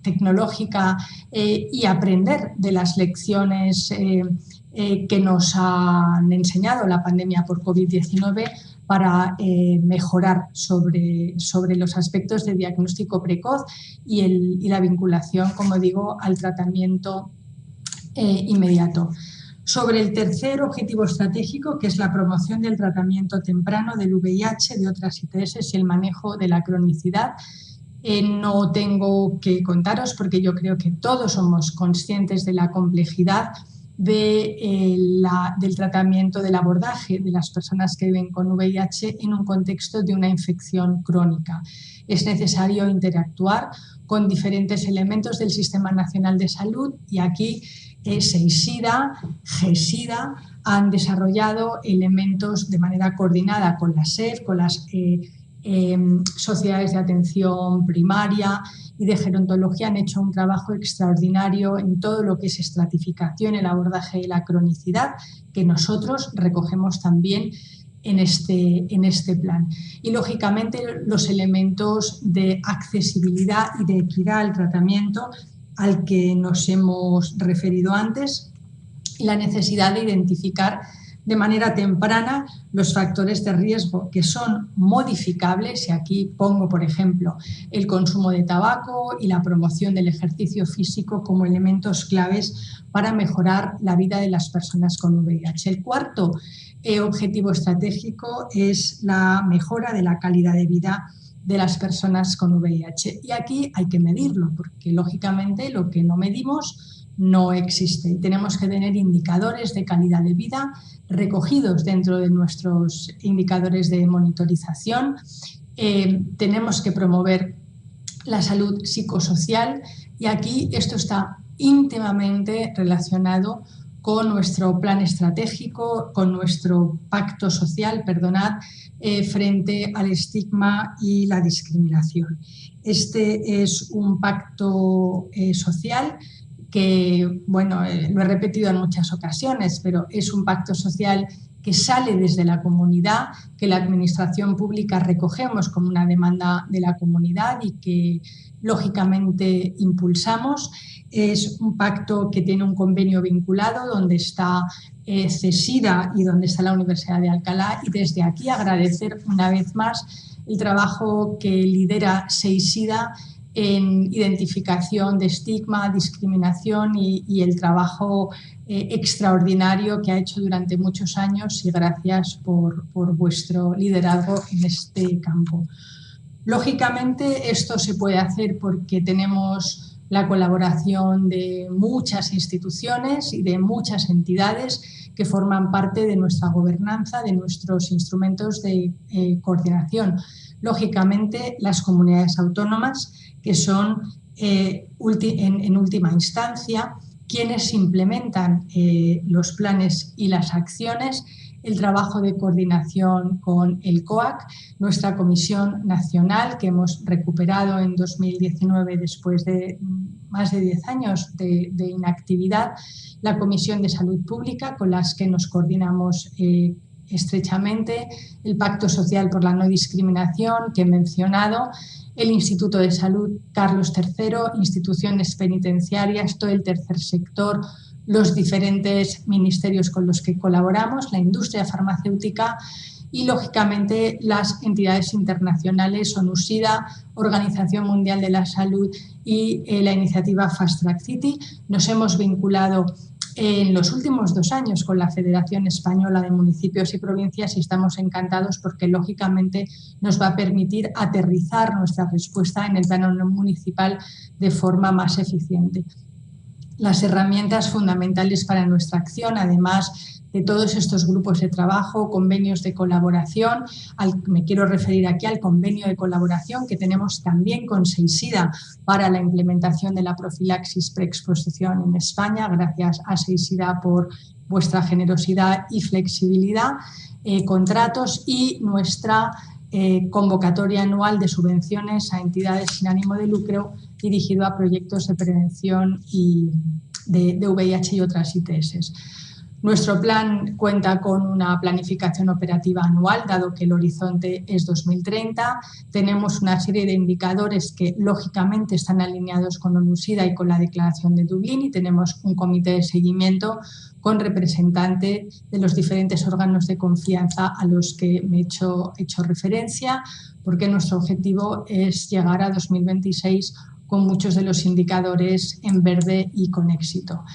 tecnológica y aprender de las lecciones que nos han enseñado la pandemia por COVID-19 para mejorar sobre los aspectos de diagnóstico precoz y la vinculación, como digo, al tratamiento inmediato. Sobre el tercer objetivo estratégico, que es la promoción del tratamiento temprano del VIH, de otras ITS y el manejo de la cronicidad, no tengo que contaros porque yo creo que todos somos conscientes de la complejidad del tratamiento, del abordaje de las personas que viven con VIH en un contexto de una infección crónica. Es necesario interactuar con diferentes elementos del Sistema Nacional de Salud y aquí SEISIDA, GESIDA han desarrollado elementos de manera coordinada con la SER, con las sociedades de atención primaria y de gerontología han hecho un trabajo extraordinario en todo lo que es estratificación, el abordaje de la cronicidad, que nosotros recogemos también en este plan. Y, lógicamente, los elementos de accesibilidad y de equidad al tratamiento al que nos hemos referido antes, y la necesidad de identificar de manera temprana los factores de riesgo que son modificables, y aquí pongo, por ejemplo, el consumo de tabaco y la promoción del ejercicio físico como elementos claves para mejorar la vida de las personas con VIH. El cuarto objetivo estratégico es la mejora de la calidad de vida de las personas con VIH. Y aquí hay que medirlo, porque lógicamente lo que no medimos no existe. Y tenemos que tener indicadores de calidad de vida recogidos dentro de nuestros indicadores de monitorización. Tenemos que promover la salud psicosocial, y aquí esto está íntimamente relacionado con nuestro plan estratégico, con nuestro pacto social, frente al estigma y la discriminación. Este es un pacto social que, bueno, lo he repetido en muchas ocasiones, pero es un pacto social que sale desde la comunidad, que la administración pública recogemos como una demanda de la comunidad y que lógicamente impulsamos. Es un pacto que tiene un convenio vinculado donde está CESIDA y donde está la Universidad de Alcalá, y desde aquí agradecer una vez más el trabajo que lidera CESIDA en identificación de estigma, discriminación y el trabajo extraordinario que ha hecho durante muchos años, y gracias por vuestro liderazgo en este campo. Lógicamente, esto se puede hacer porque tenemos la colaboración de muchas instituciones y de muchas entidades que forman parte de nuestra gobernanza, de nuestros instrumentos de coordinación. Lógicamente, las comunidades autónomas, que son en última instancia quienes implementan los planes y las acciones, el trabajo de coordinación con el COAC, nuestra Comisión Nacional, que hemos recuperado en 2019 después de más de 10 años de inactividad, la Comisión de Salud Pública, con las que nos coordinamos estrechamente, el Pacto Social por la No Discriminación, que he mencionado, el Instituto de Salud Carlos III, instituciones penitenciarias, todo el tercer sector, los diferentes ministerios con los que colaboramos, la industria farmacéutica y, lógicamente, las entidades internacionales, ONU-SIDA, Organización Mundial de la Salud y la iniciativa Fast Track City. Nos hemos vinculado en los últimos 2 años con la Federación Española de Municipios y Provincias, y estamos encantados porque, lógicamente, nos va a permitir aterrizar nuestra respuesta en el plano municipal de forma más eficiente. Las herramientas fundamentales para nuestra acción, además de todos estos grupos de trabajo, convenios de colaboración, me quiero referir aquí al convenio de colaboración que tenemos también con CESIDA para la implementación de la profilaxis preexposición en España. Gracias a CESIDA por vuestra generosidad y flexibilidad, contratos y nuestra convocatoria anual de subvenciones a entidades sin ánimo de lucro dirigido a proyectos de prevención y de VIH y otras ITS. Nuestro plan cuenta con una planificación operativa anual, dado que el horizonte es 2030. Tenemos una serie de indicadores que, lógicamente, están alineados con ONU-SIDA y con la Declaración de Dublín, y tenemos un comité de seguimiento con representantes de los diferentes órganos de confianza a los que me he hecho referencia, porque nuestro objetivo es llegar a 2026 con muchos de los indicadores en verde y con éxito.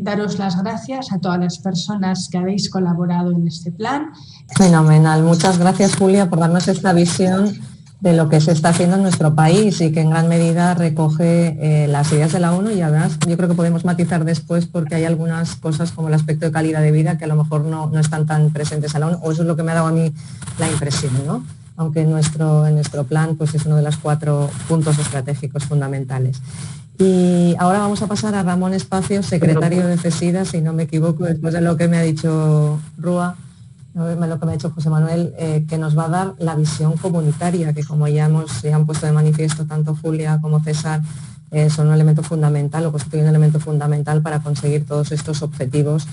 Daros las gracias a todas las personas que habéis colaborado en este plan. Fenomenal. Muchas gracias, Julia, por darnos esta visión de lo que se está haciendo en nuestro país y que en gran medida recoge las ideas de la ONU, y además yo creo que podemos matizar después porque hay algunas cosas como el aspecto de calidad de vida que a lo mejor no están tan presentes a la ONU, o eso es lo que me ha dado a mí la impresión, ¿no? Aunque en nuestro plan pues es uno de los 4 puntos estratégicos fundamentales. Y ahora vamos a pasar a Ramón Espacio, secretario de CESIDA, si no me equivoco, después de lo que me ha dicho Rúa. lo que me ha dicho José Manuel, que nos va a dar la visión comunitaria, que como ya han puesto de manifiesto tanto Julia como César, son un elemento fundamental o constituyen un elemento fundamental para conseguir todos estos objetivos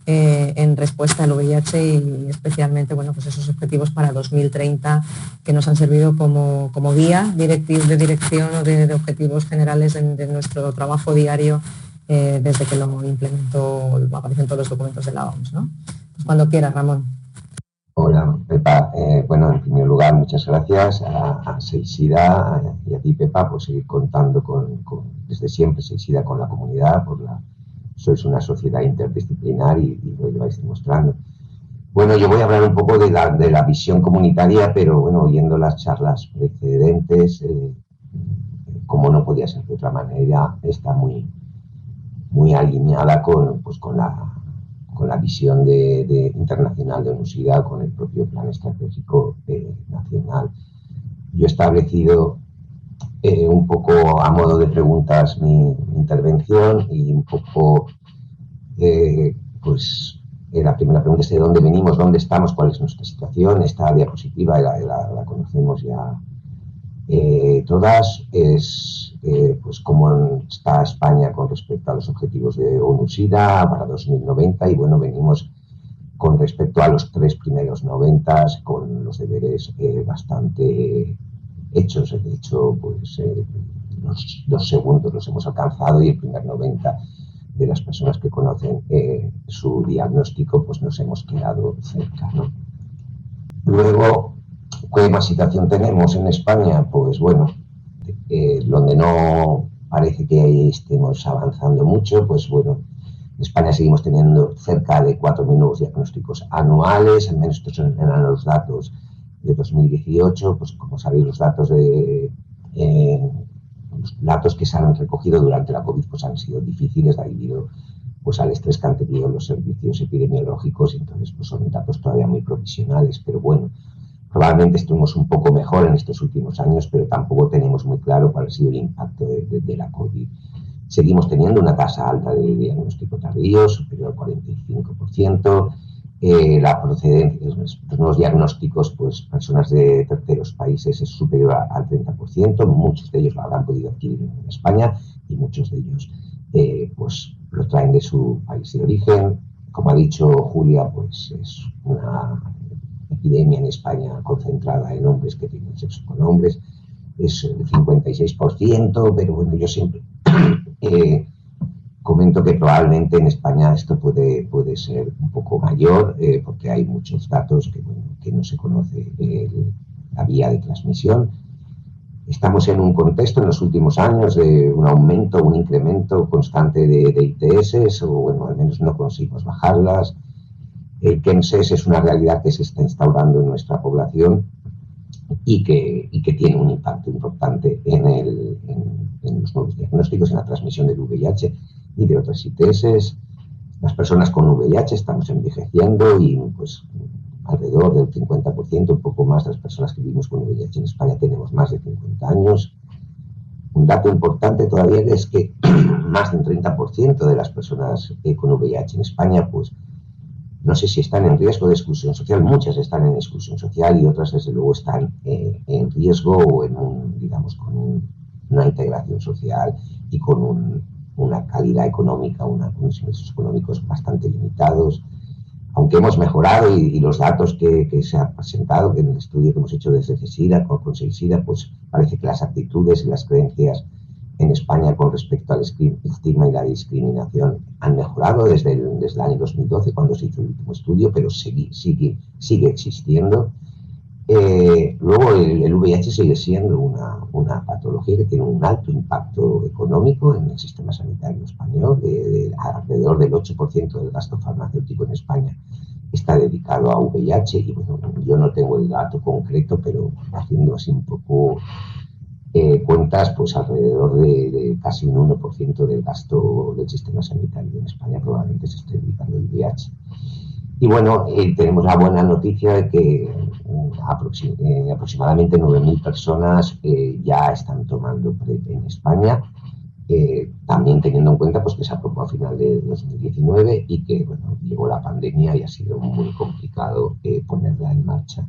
en respuesta al VIH y especialmente pues esos objetivos para 2030 que nos han servido como guía de dirección o de objetivos generales de nuestro trabajo diario desde que lo implementó, aparecen todos los documentos de la OMS, ¿no? Pues cuando quieras, Ramón. Hola, Pepa. Bueno, en primer lugar, muchas gracias a Seixida y a ti, Pepa, por seguir contando desde siempre, Seixida, con la comunidad, sois una sociedad interdisciplinar y lo lleváis demostrando. Bueno, yo voy a hablar un poco de la visión comunitaria, pero bueno, oyendo las charlas precedentes, como no podía ser de otra manera, está muy alineada con la visión internacional de ONUSIDA, con el propio plan estratégico nacional. Yo he establecido un poco a modo de preguntas mi intervención y un poco, la primera pregunta es de dónde venimos, dónde estamos, cuál es nuestra situación. Esta diapositiva la conocemos ya todas, es pues cómo está España con respecto a los objetivos de ONU-SIDA para 2090 y bueno, venimos con respecto a los 3 primeros 90 con los deberes bastante hechos. De hecho, pues los 2 segundos los hemos alcanzado y el primer 90 de las personas que conocen su diagnóstico, pues nos hemos quedado cerca, ¿no? Luego, ¿qué más situación tenemos en España? Pues bueno, donde no parece que estemos avanzando mucho, pues bueno, en España seguimos teniendo cerca de 4.000 nuevos diagnósticos anuales, al menos estos eran los datos de 2018, pues como sabéis los datos que se han recogido durante la COVID pues han sido difíciles debido pues al estrés que han tenido los servicios epidemiológicos, entonces pues son datos todavía muy provisionales, pero bueno, probablemente estuvimos un poco mejor en estos últimos años, pero tampoco tenemos muy claro cuál ha sido el impacto de la COVID. Seguimos teniendo una tasa alta de diagnóstico tardío, superior al 45%, la procedencia de los nuevos diagnósticos, pues personas de terceros países es superior al 30%, muchos de ellos lo habrán podido adquirir en España y muchos de ellos pues lo traen de su país de origen. Como ha dicho Julia, pues es una epidemia en España concentrada en hombres que tienen sexo con hombres, es el 56%, pero bueno, yo siempre comento que probablemente en España esto puede ser un poco mayor, porque hay muchos datos que no se conoce la vía de transmisión. Estamos en un contexto en los últimos años de un aumento, un incremento constante de ITS, o bueno, al menos no conseguimos bajarlas. El KEMSES es una realidad que se está instaurando en nuestra población y que tiene un impacto importante en los nuevos diagnósticos, en la transmisión del VIH y de otras ITS. Las personas con VIH estamos envejeciendo y pues alrededor del 50%, un poco más de las personas que vivimos con VIH en España tenemos más de 50 años. Un dato importante todavía es que más del 30% de las personas con VIH en España pues no sé si están en riesgo de exclusión social, muchas están en exclusión social y otras desde luego están en riesgo o con una integración social y con una calidad económica, unos ingresos económicos bastante limitados. Aunque hemos mejorado y los datos que se han presentado, que en el estudio que hemos hecho desde Seixida, con Seixida, pues parece que las actitudes y las creencias en España con respecto al estigma y la discriminación han mejorado desde el año 2012, cuando se hizo el último estudio, pero sigue existiendo. Luego el VIH sigue siendo una patología que tiene un alto impacto económico en el sistema sanitario español. Alrededor del 8% del gasto farmacéutico en España está dedicado a VIH y bueno, yo no tengo el dato concreto, pero haciendo así un poco cuentas, pues alrededor de casi un 1% del gasto del sistema sanitario en España probablemente se esté dedicando al VIH. Y bueno, tenemos la buena noticia de que aproximadamente 9.000 personas ya están tomando PrEP en España también teniendo en cuenta pues, que se aprobó a final de 2019 y que bueno, llegó la pandemia y ha sido muy complicado ponerla en marcha.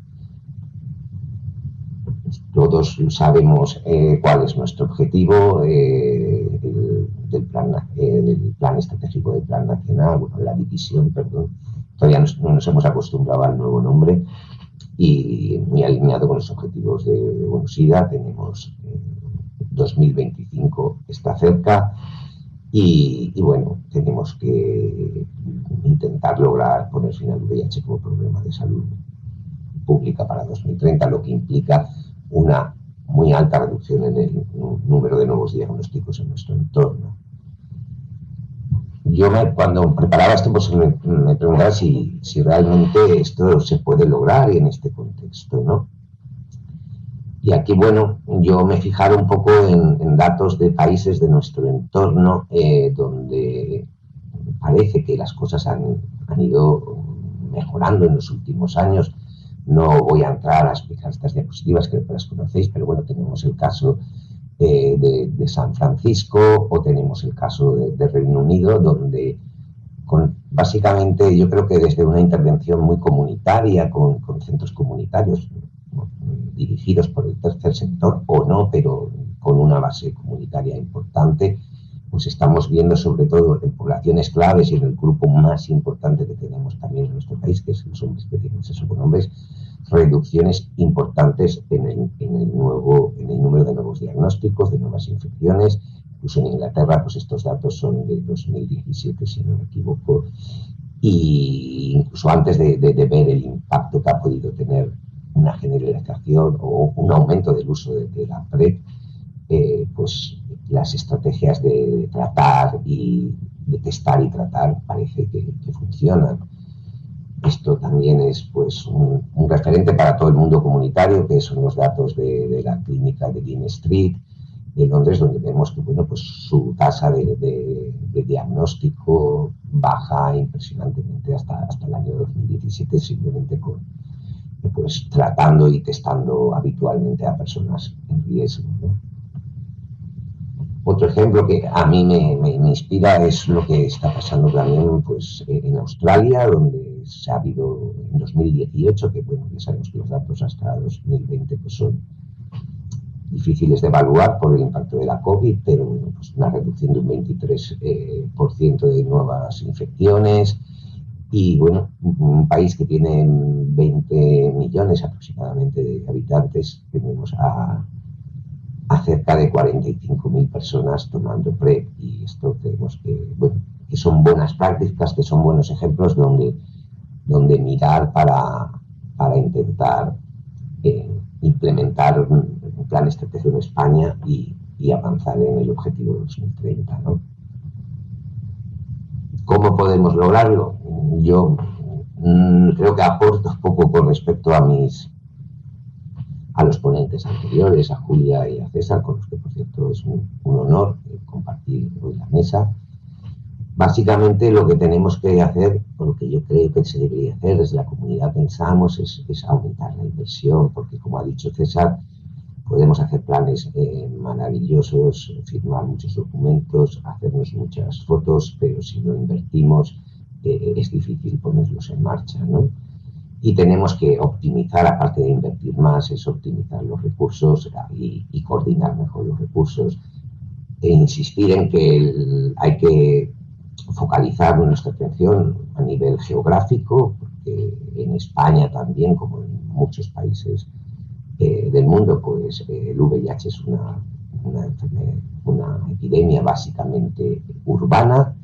Todos sabemos cuál es nuestro objetivo del plan estratégico del Plan Nacional, bueno, la división, perdón. Todavía no nos hemos acostumbrado al nuevo nombre y muy alineado con los objetivos de SIDA. Tenemos 2025 está cerca y bueno, tenemos que intentar lograr poner fin al VIH como problema de salud pública para 2030, lo que implica una muy alta reducción en el número de nuevos diagnósticos en nuestro entorno. Yo cuando preparaba esto pues me preguntaba si realmente esto se puede lograr en este contexto, ¿no? Y aquí, bueno, yo me he fijado un poco en datos de países de nuestro entorno donde parece que las cosas han ido mejorando en los últimos años. No voy a entrar a explicar estas diapositivas, creo que las conocéis, pero bueno, tenemos el caso de San Francisco o tenemos el caso de Reino Unido, donde básicamente yo creo que desde una intervención muy comunitaria, con centros comunitarios dirigidos por el tercer sector o no, pero con una base comunitaria importante, pues estamos viendo sobre todo en poblaciones claves y en el grupo más importante que tenemos también en nuestro país, que es los hombres que tienen sexo con hombres, reducciones importantes en el número de nuevos diagnósticos, de nuevas infecciones. Incluso en Inglaterra, pues estos datos son de 2017, si no me equivoco, y incluso antes de ver el impacto que ha podido tener una generalización o un aumento del uso de la PrEP, pues las estrategias de tratar y de testar y tratar parece que funcionan. Esto también es pues un referente para todo el mundo comunitario, que son los datos de la clínica de Dean Street de Londres, donde vemos que bueno, pues su tasa de diagnóstico baja impresionantemente hasta el año 2017, simplemente pues tratando y testando habitualmente a personas en riesgo, ¿no? Otro ejemplo que a mí me inspira es lo que está pasando también pues, en Australia, donde se ha habido en 2018, que bueno, ya sabemos que los datos hasta 2020 pues, son difíciles de evaluar por el impacto de la COVID, pero bueno, pues una reducción de un 23% de nuevas infecciones. Y bueno, un país que tiene 20 millones aproximadamente de habitantes, tenemos a cerca de 45.000 personas tomando PrEP, y esto creemos que, bueno, que son buenas prácticas, que son buenos ejemplos donde mirar para intentar implementar un plan estratégico en España y avanzar en el objetivo de 2030, ¿no? ¿Cómo podemos lograrlo? Yo creo que aporto un poco con respecto a los ponentes anteriores, a Julia y a César, con los que por cierto es un honor compartir hoy la mesa. Básicamente lo que tenemos que hacer, o lo que yo creo que se debería hacer desde la comunidad pensamos, es aumentar la inversión, porque como ha dicho César, podemos hacer planes maravillosos, firmar muchos documentos, hacernos muchas fotos, pero si no invertimos es difícil ponerlos en marcha, ¿no? Y tenemos que optimizar, aparte de invertir más, es optimizar los recursos y coordinar mejor los recursos. E insistir en que hay que focalizar nuestra atención a nivel geográfico, porque en España también, como en muchos países del mundo, pues el VIH es una epidemia básicamente urbana.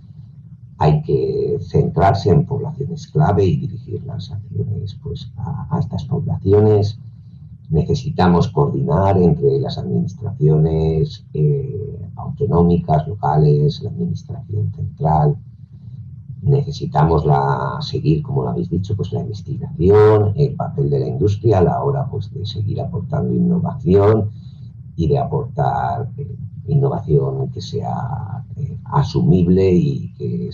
Hay que centrarse en poblaciones clave y dirigir las acciones pues, a estas poblaciones. Necesitamos coordinar entre las administraciones autonómicas, locales, la administración central. Necesitamos seguir, como lo habéis dicho, pues la investigación, el papel de la industria a la hora pues, de seguir aportando innovación y de aportar innovación que sea asumible y que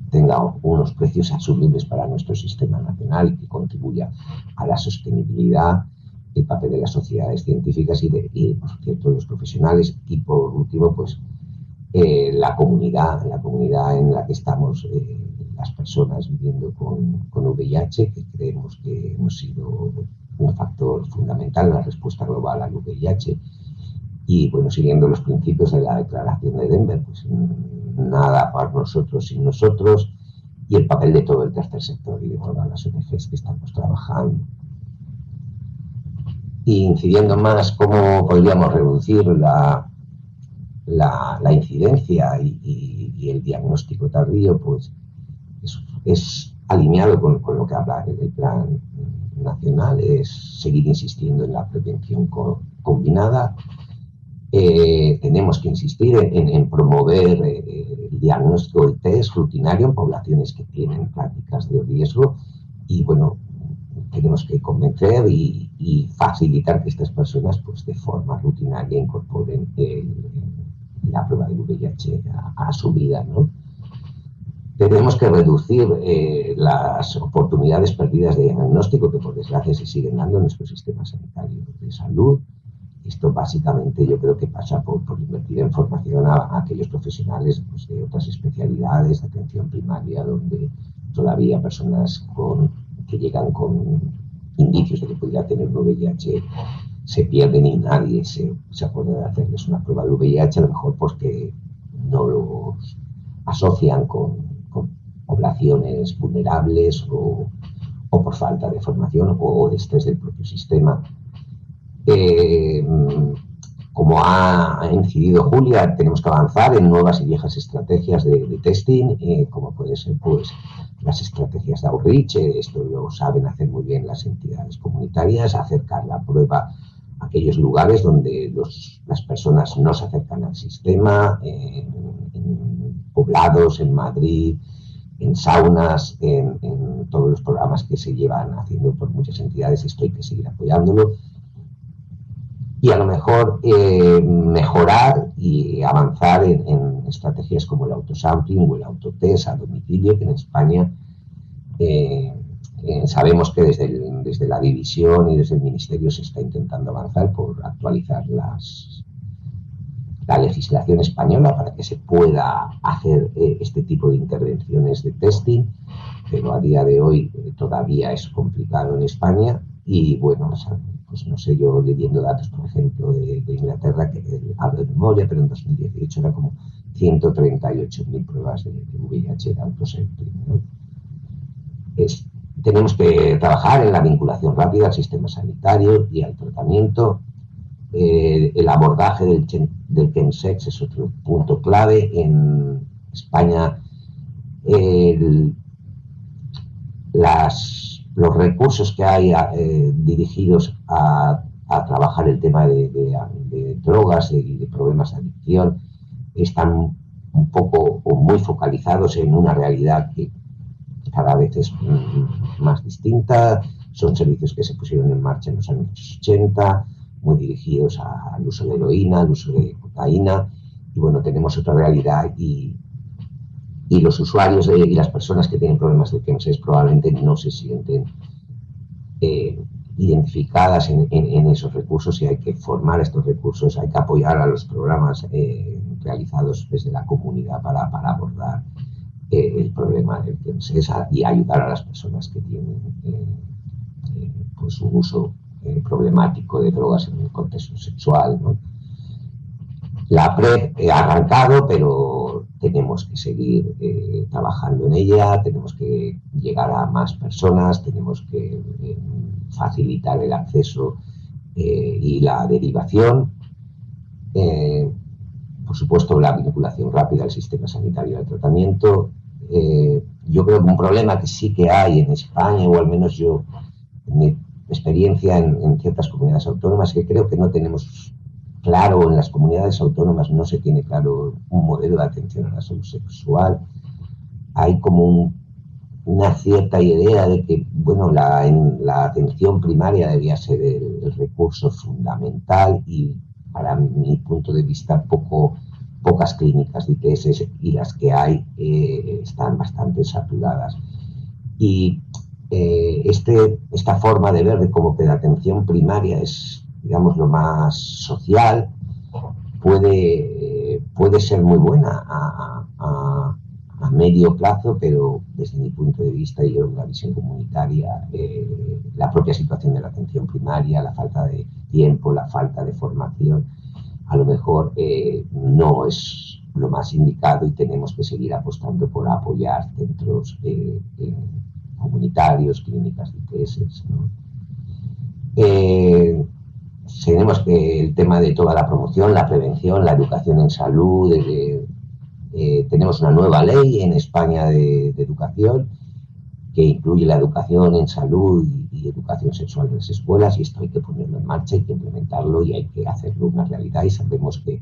tenga unos precios asumibles para nuestro sistema nacional y que contribuya a la sostenibilidad. el papel de las sociedades científicas y por cierto, los profesionales. Y por último, pues la comunidad en la que estamos, las personas viviendo con VIH, que creemos que hemos sido un factor fundamental en la respuesta global al VIH. Y bueno, siguiendo los principios de la Declaración de Denver, pues nada para nosotros sin nosotros, y el papel de todo el tercer sector y de todas las ONGs que estamos trabajando. Y incidiendo más cómo podríamos reducir la incidencia y el diagnóstico tardío, pues es alineado con lo que habla el plan nacional, es seguir insistiendo en la prevención combinada. Tenemos que insistir en promover el diagnóstico y test rutinario en poblaciones que tienen prácticas de riesgo, y bueno, tenemos que convencer y facilitar que estas personas pues de forma rutinaria incorporen la prueba del VIH a su vida, ¿no? Tenemos que reducir las oportunidades perdidas de diagnóstico que por desgracia se siguen dando en nuestro sistema sanitario de salud. Esto básicamente yo creo que pasa por invertir en formación a aquellos profesionales pues, de otras especialidades de atención primaria, donde todavía personas que llegan con indicios de que pudiera tener VIH se pierden y nadie se acuerda de hacerles una prueba de VIH, a lo mejor porque no los asocian con poblaciones vulnerables o por falta de formación o de estrés del propio sistema. Como ha incidido Julia, tenemos que avanzar en nuevas y viejas estrategias de testing, como puede ser pues, las estrategias de outreach. Esto lo saben hacer muy bien las entidades comunitarias, acercar la prueba a aquellos lugares donde las personas no se acercan al sistema, en poblados, en Madrid, en saunas, en todos los programas que se llevan haciendo por muchas entidades. Esto hay que seguir apoyándolo. Y a lo mejor mejorar y avanzar en estrategias como el autosampling o el autotest a domicilio, que en España sabemos que desde la división y desde el Ministerio se está intentando avanzar por actualizar la legislación española para que se pueda hacer este tipo de intervenciones de testing, pero a día de hoy todavía es complicado en España. Y bueno, pues no sé, yo leyendo datos, por ejemplo, de Inglaterra, que hablo de memoria, pero en 2018 era como 138.000 pruebas de VIH de autosampling, ¿no? Tenemos que trabajar en la vinculación rápida al sistema sanitario y al tratamiento. El abordaje del chemsex es otro punto clave. En España los recursos que hay dirigidos a trabajar el tema de drogas y de problemas de adicción están un poco o muy focalizados en una realidad que cada vez es más distinta. Son servicios que se pusieron en marcha en los años 80, muy dirigidos al uso de heroína, al uso de cocaína, y bueno, tenemos otra realidad y los usuarios y las personas que tienen problemas de chemsex probablemente no se sienten identificadas en esos recursos, y hay que formar estos recursos, hay que apoyar a los programas realizados desde la comunidad para abordar el problema del chemsex y ayudar a las personas que tienen pues un uso problemático de drogas en el contexto sexual, ¿no? La PrEP ha arrancado, pero tenemos que seguir trabajando en ella, tenemos que llegar a más personas, tenemos que facilitar el acceso y la derivación. Por supuesto, la vinculación rápida al sistema sanitario de tratamiento. Yo creo que un problema que sí que hay en España, o al menos yo, en mi experiencia en ciertas comunidades autónomas, que creo que no tenemos claro, en las comunidades autónomas no se tiene claro un modelo de atención a la salud sexual. Hay como una cierta idea de que, bueno, la atención primaria debía ser el recurso fundamental, y para mi punto de vista pocas clínicas de ITS, y las que hay están bastante saturadas. Y esta forma de ver de como que la atención primaria es, digamos, lo más social, puede ser muy buena a medio plazo, pero desde mi punto de vista y yo, la visión comunitaria, la propia situación de la atención primaria, la falta de tiempo, la falta de formación, a lo mejor no es lo más indicado y tenemos que seguir apostando por apoyar centros comunitarios, clínicas de ITS, ¿no? Tenemos que el tema de toda la promoción, la prevención, la educación en salud, tenemos una nueva ley en España de educación que incluye la educación en salud y educación sexual en las escuelas, y esto hay que ponerlo en marcha, hay que implementarlo y hay que hacerlo una realidad, y sabemos que,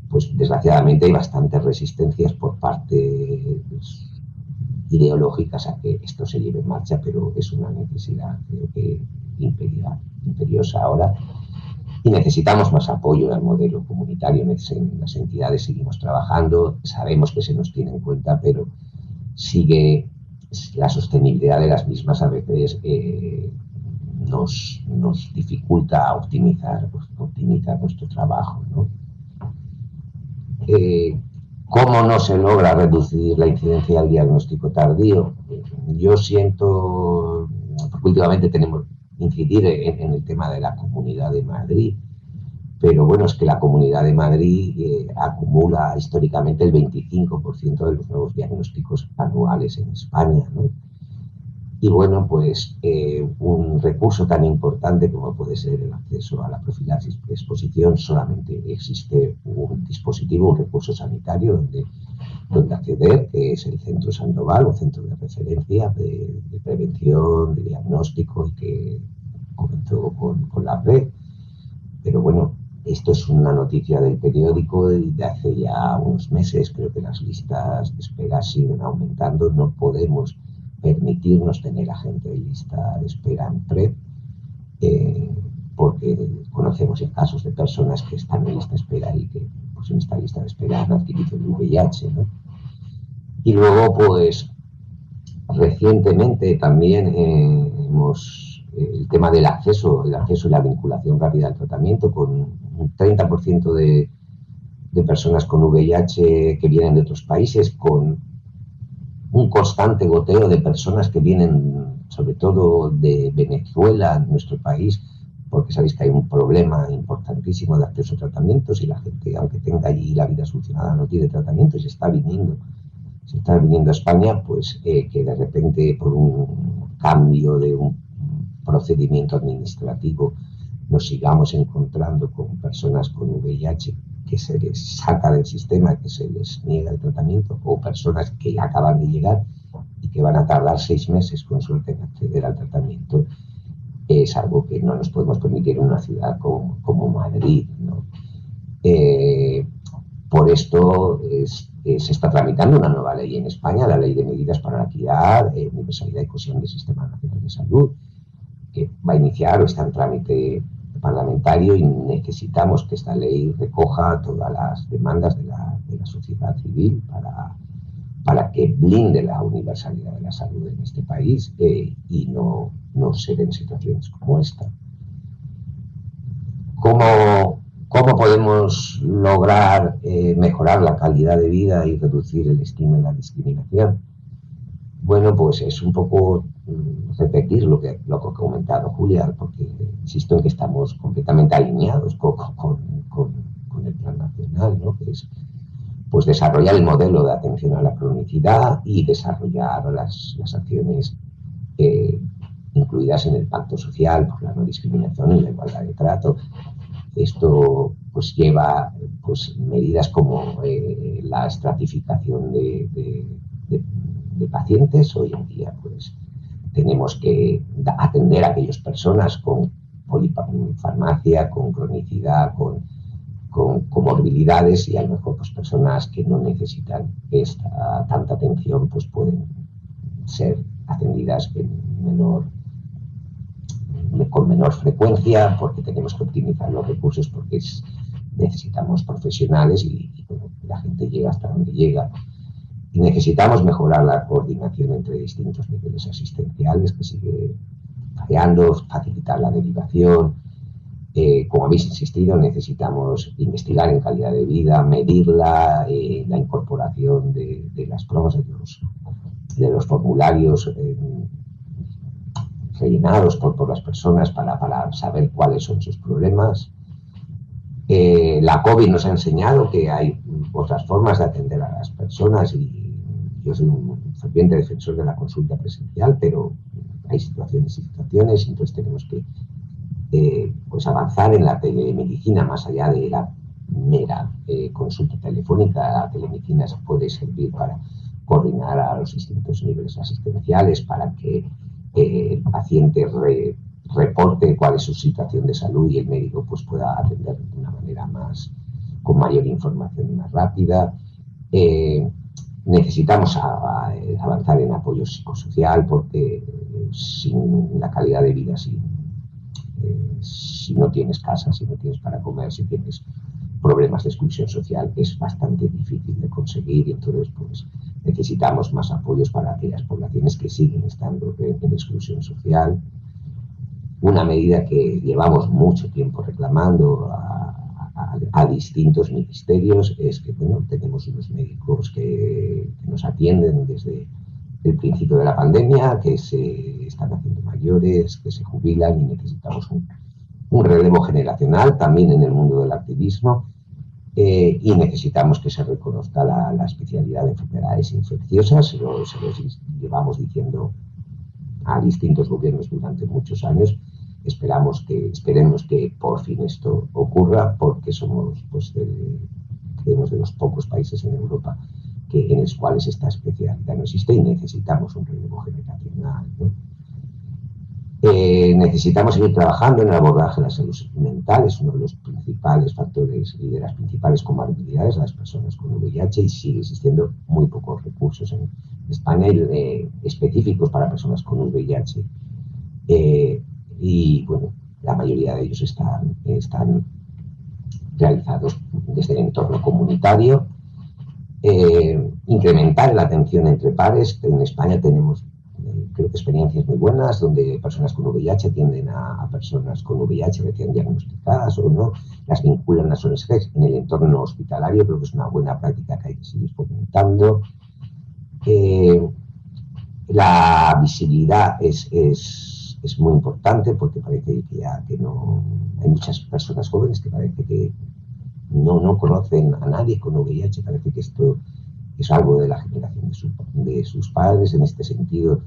pues desgraciadamente, hay bastantes resistencias por parte, pues, ideológicas a que esto se lleve en marcha, pero es una necesidad, creo que imperiosa ahora, y necesitamos más apoyo en el modelo comunitario. En las entidades seguimos trabajando, sabemos que se nos tiene en cuenta, pero sigue la sostenibilidad de las mismas a veces nos dificulta optimizar nuestro trabajo, ¿no? ¿Cómo no se logra reducir la incidencia del diagnóstico tardío? Yo siento, porque últimamente tenemos que incidir en el tema de la Comunidad de Madrid, pero bueno, es que la Comunidad de Madrid acumula históricamente el 25% de los nuevos diagnósticos anuales en España, ¿no? Y bueno, pues un recurso tan importante como puede ser el acceso a la profilaxis preexposición, solamente existe un dispositivo, un recurso sanitario donde acceder, que es el Centro Sandoval, o centro de referencia de prevención, de diagnóstico, y que comenzó con la red. Pero bueno, esto es una noticia del periódico de hace ya unos meses. Creo que las listas de espera siguen aumentando. No podemos permitirnos tener a gente en lista de espera en PrEP, porque conocemos ya casos de personas que están en lista de espera y que, pues, en esta lista de espera han adquirido el VIH, ¿no? Y luego, pues, recientemente también el tema del acceso y la vinculación rápida al tratamiento, con un 30% de personas con VIH que vienen de otros países, con un constante goteo de personas que vienen sobre todo de Venezuela, nuestro país, porque sabéis que hay un problema importantísimo de acceso a tratamientos, y la gente, aunque tenga allí la vida solucionada, no tiene tratamiento y se está viniendo a España, pues que de repente, por un cambio de un procedimiento administrativo, nos sigamos encontrando con personas con VIH que se les saca del sistema, que se les niega el tratamiento, o personas que acaban de llegar y que van a tardar 6 meses con suerte en acceder al tratamiento, es algo que no nos podemos permitir en una ciudad como Madrid, ¿no? Por esto se está tramitando una nueva ley en España, la Ley de Medidas para la Equidad, Universalidad y Cohesión del Sistema Nacional de Salud, que va a iniciar o está en trámite parlamentario, y necesitamos que esta ley recoja todas las demandas de la sociedad civil para que blinde la universalidad de la salud en este país, y no se den situaciones como esta. ¿Cómo podemos lograr mejorar la calidad de vida y reducir el estigma y la discriminación? Bueno, pues es un poco repetir lo que ha comentado Julia, porque insisto en que estamos completamente alineados con el Plan Nacional, ¿no? Que es, pues, desarrollar el modelo de atención a la cronicidad y desarrollar las acciones incluidas en el Pacto Social por la no discriminación y la igualdad de trato. Esto, pues, lleva, pues, medidas como la estratificación de pacientes. Hoy en día, pues, tenemos que atender a aquellas personas con polifarmacia, con cronicidad, con comorbilidades, y a lo mejor, pues, personas que no necesitan tanta atención, pues pueden ser atendidas con menor frecuencia, porque tenemos que optimizar los recursos, porque necesitamos profesionales y la gente llega hasta donde llega. Y necesitamos mejorar la coordinación entre distintos niveles asistenciales, que sigue fallando, facilitar la derivación. Como habéis insistido, necesitamos investigar en calidad de vida, medirla, la incorporación de las pruebas, de los formularios rellenados por las personas para saber cuáles son sus problemas. La COVID nos ha enseñado que hay otras formas de atender a las personas y yo soy un ferviente defensor de la consulta presencial, pero hay situaciones y situaciones, entonces tenemos que pues avanzar en la telemedicina más allá de la mera consulta telefónica. La telemedicina se puede servir para coordinar a los distintos niveles asistenciales, para que el paciente reporte cuál es su situación de salud y el médico pues pueda atender de una manera con mayor información y más rápida. Necesitamos avanzar en apoyo psicosocial, porque sin la calidad de vida, si no tienes casa, si no tienes para comer, si tienes problemas de exclusión social, es bastante difícil de conseguir, y entonces pues necesitamos más apoyos para aquellas poblaciones que siguen estando en exclusión social. Una medida que llevamos mucho tiempo reclamando a distintos ministerios es que, bueno, tenemos unos médicos que nos atienden desde el principio de la pandemia, que se están haciendo mayores, que se jubilan, y necesitamos un relevo generacional también en el mundo del activismo, y necesitamos que se reconozca la especialidad de enfermedades infecciosas. Se los llevamos diciendo a distintos gobiernos durante muchos años. Esperemos que por fin esto ocurra, porque somos creemos de los pocos países en Europa en los cuales esta especialidad no existe, y necesitamos un relevo generacional, ¿no? Necesitamos seguir trabajando en el abordaje de la salud mental. Es uno de los principales factores y de las principales comorbilidades de las personas con VIH, y sigue existiendo muy pocos recursos en España específicos para personas con VIH. Y bueno, la mayoría de ellos están realizados desde el entorno comunitario. Incrementar la atención entre pares. En España tenemos, creo que, experiencias muy buenas donde personas con VIH atienden a personas con VIH recién diagnosticadas o no, las vinculan a sus ONGs en el entorno hospitalario. Creo que es una buena práctica que hay que seguir fomentando. La visibilidad es muy importante, porque parece que no hay muchas personas jóvenes que parece que no conocen a nadie con VIH. Parece que esto es algo de la generación de sus padres. En este sentido,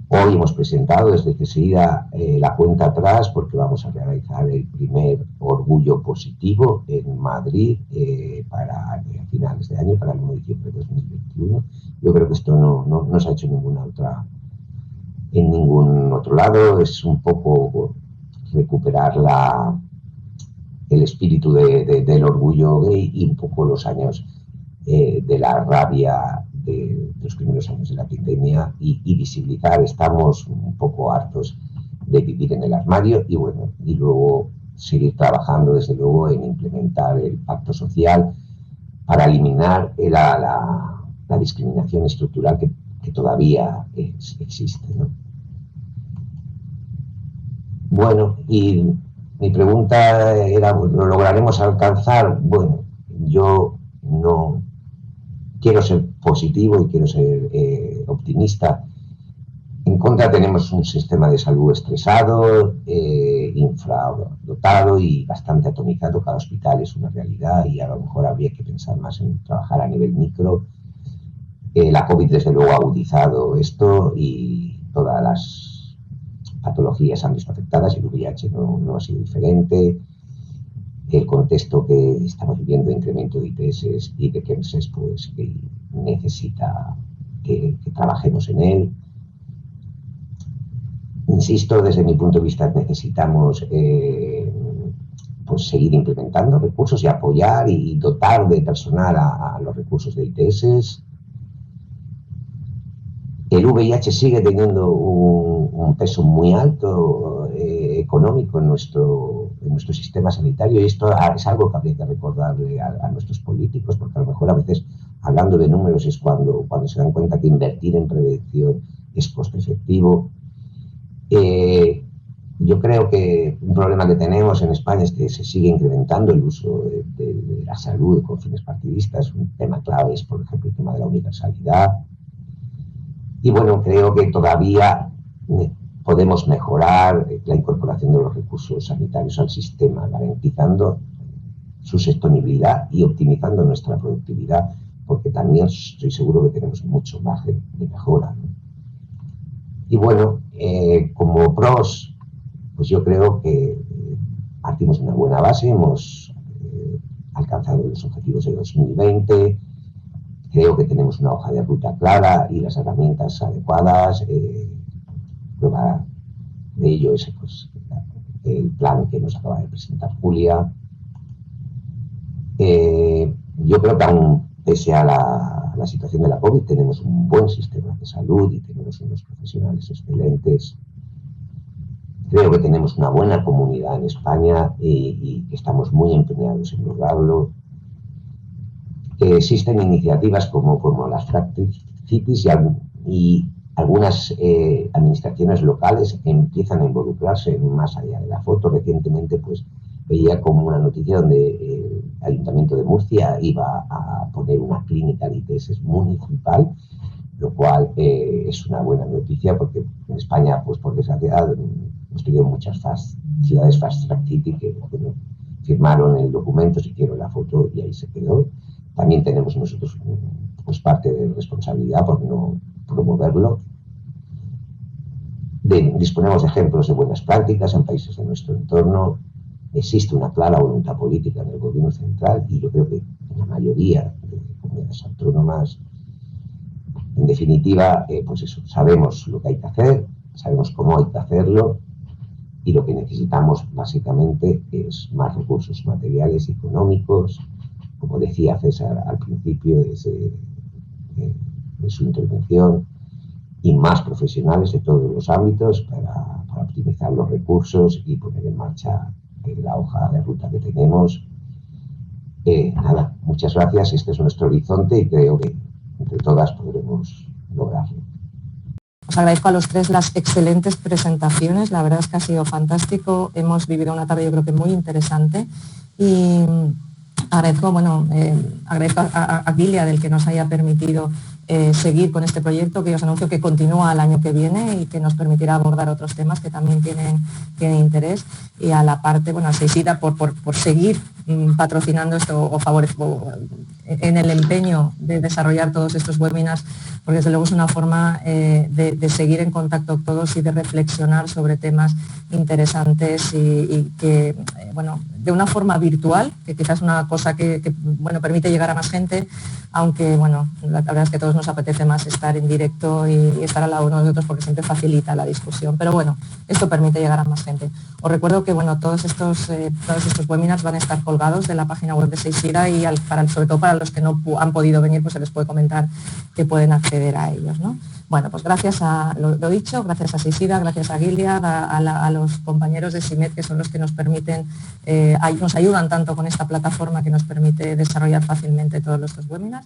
hoy hemos presentado desde CSIDA la cuenta atrás, porque vamos a realizar el primer orgullo positivo en Madrid para finales de año, para el 1 de diciembre de 2021. Yo creo que esto no se ha hecho en ningún otro lado. Es un poco recuperar el espíritu del orgullo gay, y un poco los años de la rabia de los primeros años de la pandemia, y visibilizar. Estamos un poco hartos de vivir en el armario, y bueno, y luego seguir trabajando desde luego en implementar el pacto social para eliminar la discriminación estructural que todavía existe, ¿no? Bueno, y mi pregunta era, ¿lo lograremos alcanzar? Bueno, yo no quiero ser positivo y quiero ser optimista. En contra tenemos un sistema de salud estresado, infradotado y bastante atomizado. Cada hospital es una realidad, y a lo mejor habría que pensar más en trabajar a nivel micro. La COVID desde luego ha agudizado esto, y todas las patologías han visto afectadas, y el VIH no ha sido diferente. El contexto que estamos viviendo de incremento de ITS y de QEMSES pues necesita que trabajemos en él. Insisto, desde mi punto de vista necesitamos pues seguir implementando recursos y apoyar y dotar de personal a los recursos de ITS. El VIH sigue teniendo un peso muy alto económico en nuestro sistema sanitario, y esto es algo que habría que recordarle a nuestros políticos, porque a lo mejor a veces hablando de números, es cuando se dan cuenta que invertir en prevención es coste efectivo. Yo creo que un problema que tenemos en España es que se sigue incrementando el uso de la salud con fines partidistas. Un tema clave es, por ejemplo, el tema de la universalidad. Y bueno, creo que todavía podemos mejorar la incorporación de los recursos sanitarios al sistema, garantizando su sostenibilidad y optimizando nuestra productividad, porque también estoy seguro que tenemos mucho margen de mejora, ¿no? Y bueno, como pros, pues yo creo que partimos de una buena base, hemos alcanzado los objetivos de 2020, creo que tenemos una hoja de ruta clara y las herramientas adecuadas. Prueba de ello es pues, el plan que nos acaba de presentar Julia. Yo creo que aún pese a la situación de la COVID tenemos un buen sistema de salud y tenemos unos profesionales excelentes. Creo que tenemos una buena comunidad en España y que estamos muy empeñados en lograrlo. Existen iniciativas como las Fractive Cities y algunas administraciones locales empiezan a involucrarse más allá de la foto. Recientemente pues veía como una noticia donde el Ayuntamiento de Murcia iba a poner una clínica de ITS municipal, lo cual es una buena noticia porque en España, pues por desgracia, hemos tenido muchas ciudades Fast Track City que bueno, firmaron el documento, se hicieron la foto y ahí se quedó. También tenemos nosotros pues, parte de responsabilidad por no promoverlo. Disponemos de ejemplos de buenas prácticas en países de nuestro entorno. Existe una clara voluntad política en el gobierno central y yo creo que en la mayoría de comunidades autónomas. En definitiva, pues eso, sabemos lo que hay que hacer, sabemos cómo hay que hacerlo y lo que necesitamos básicamente es más recursos materiales y económicos, como decía César al principio de su intervención, y más profesionales de todos los ámbitos para optimizar los recursos y poner en marcha la hoja de ruta que tenemos. Nada, muchas gracias, este es nuestro horizonte y creo que entre todas podremos lograrlo. Os agradezco a los tres las excelentes presentaciones, la verdad es que ha sido fantástico, hemos vivido una tarde yo creo que muy interesante y agradezco, agradezco a Gilia del que nos haya permitido seguir con este proyecto, que os anuncio que continúa el año que viene y que nos permitirá abordar otros temas que también tienen interés, y a la parte, a Seisida por seguir patrocinando esto o en el empeño de desarrollar todos estos webinars, porque desde luego es una forma de seguir en contacto todos y de reflexionar sobre temas interesantes y que, de una forma virtual, que quizás es una cosa que permite llegar a más gente, aunque, la verdad es que a todos nos apetece más estar en directo y estar al lado unos de otros porque siempre facilita la discusión, pero esto permite llegar a más gente. Os recuerdo que, todos estos webinars van a estar colgados de la página web de Seisida y sobre todo para los que no han podido venir, pues se les puede comentar que pueden acceder a ellos, ¿no? Bueno, pues gracias a lo dicho, gracias a Seisida, gracias a Gilia, a los compañeros de SIMED, que son los que nos permiten, nos ayudan tanto con esta plataforma que nos permite desarrollar fácilmente todos estos webinars.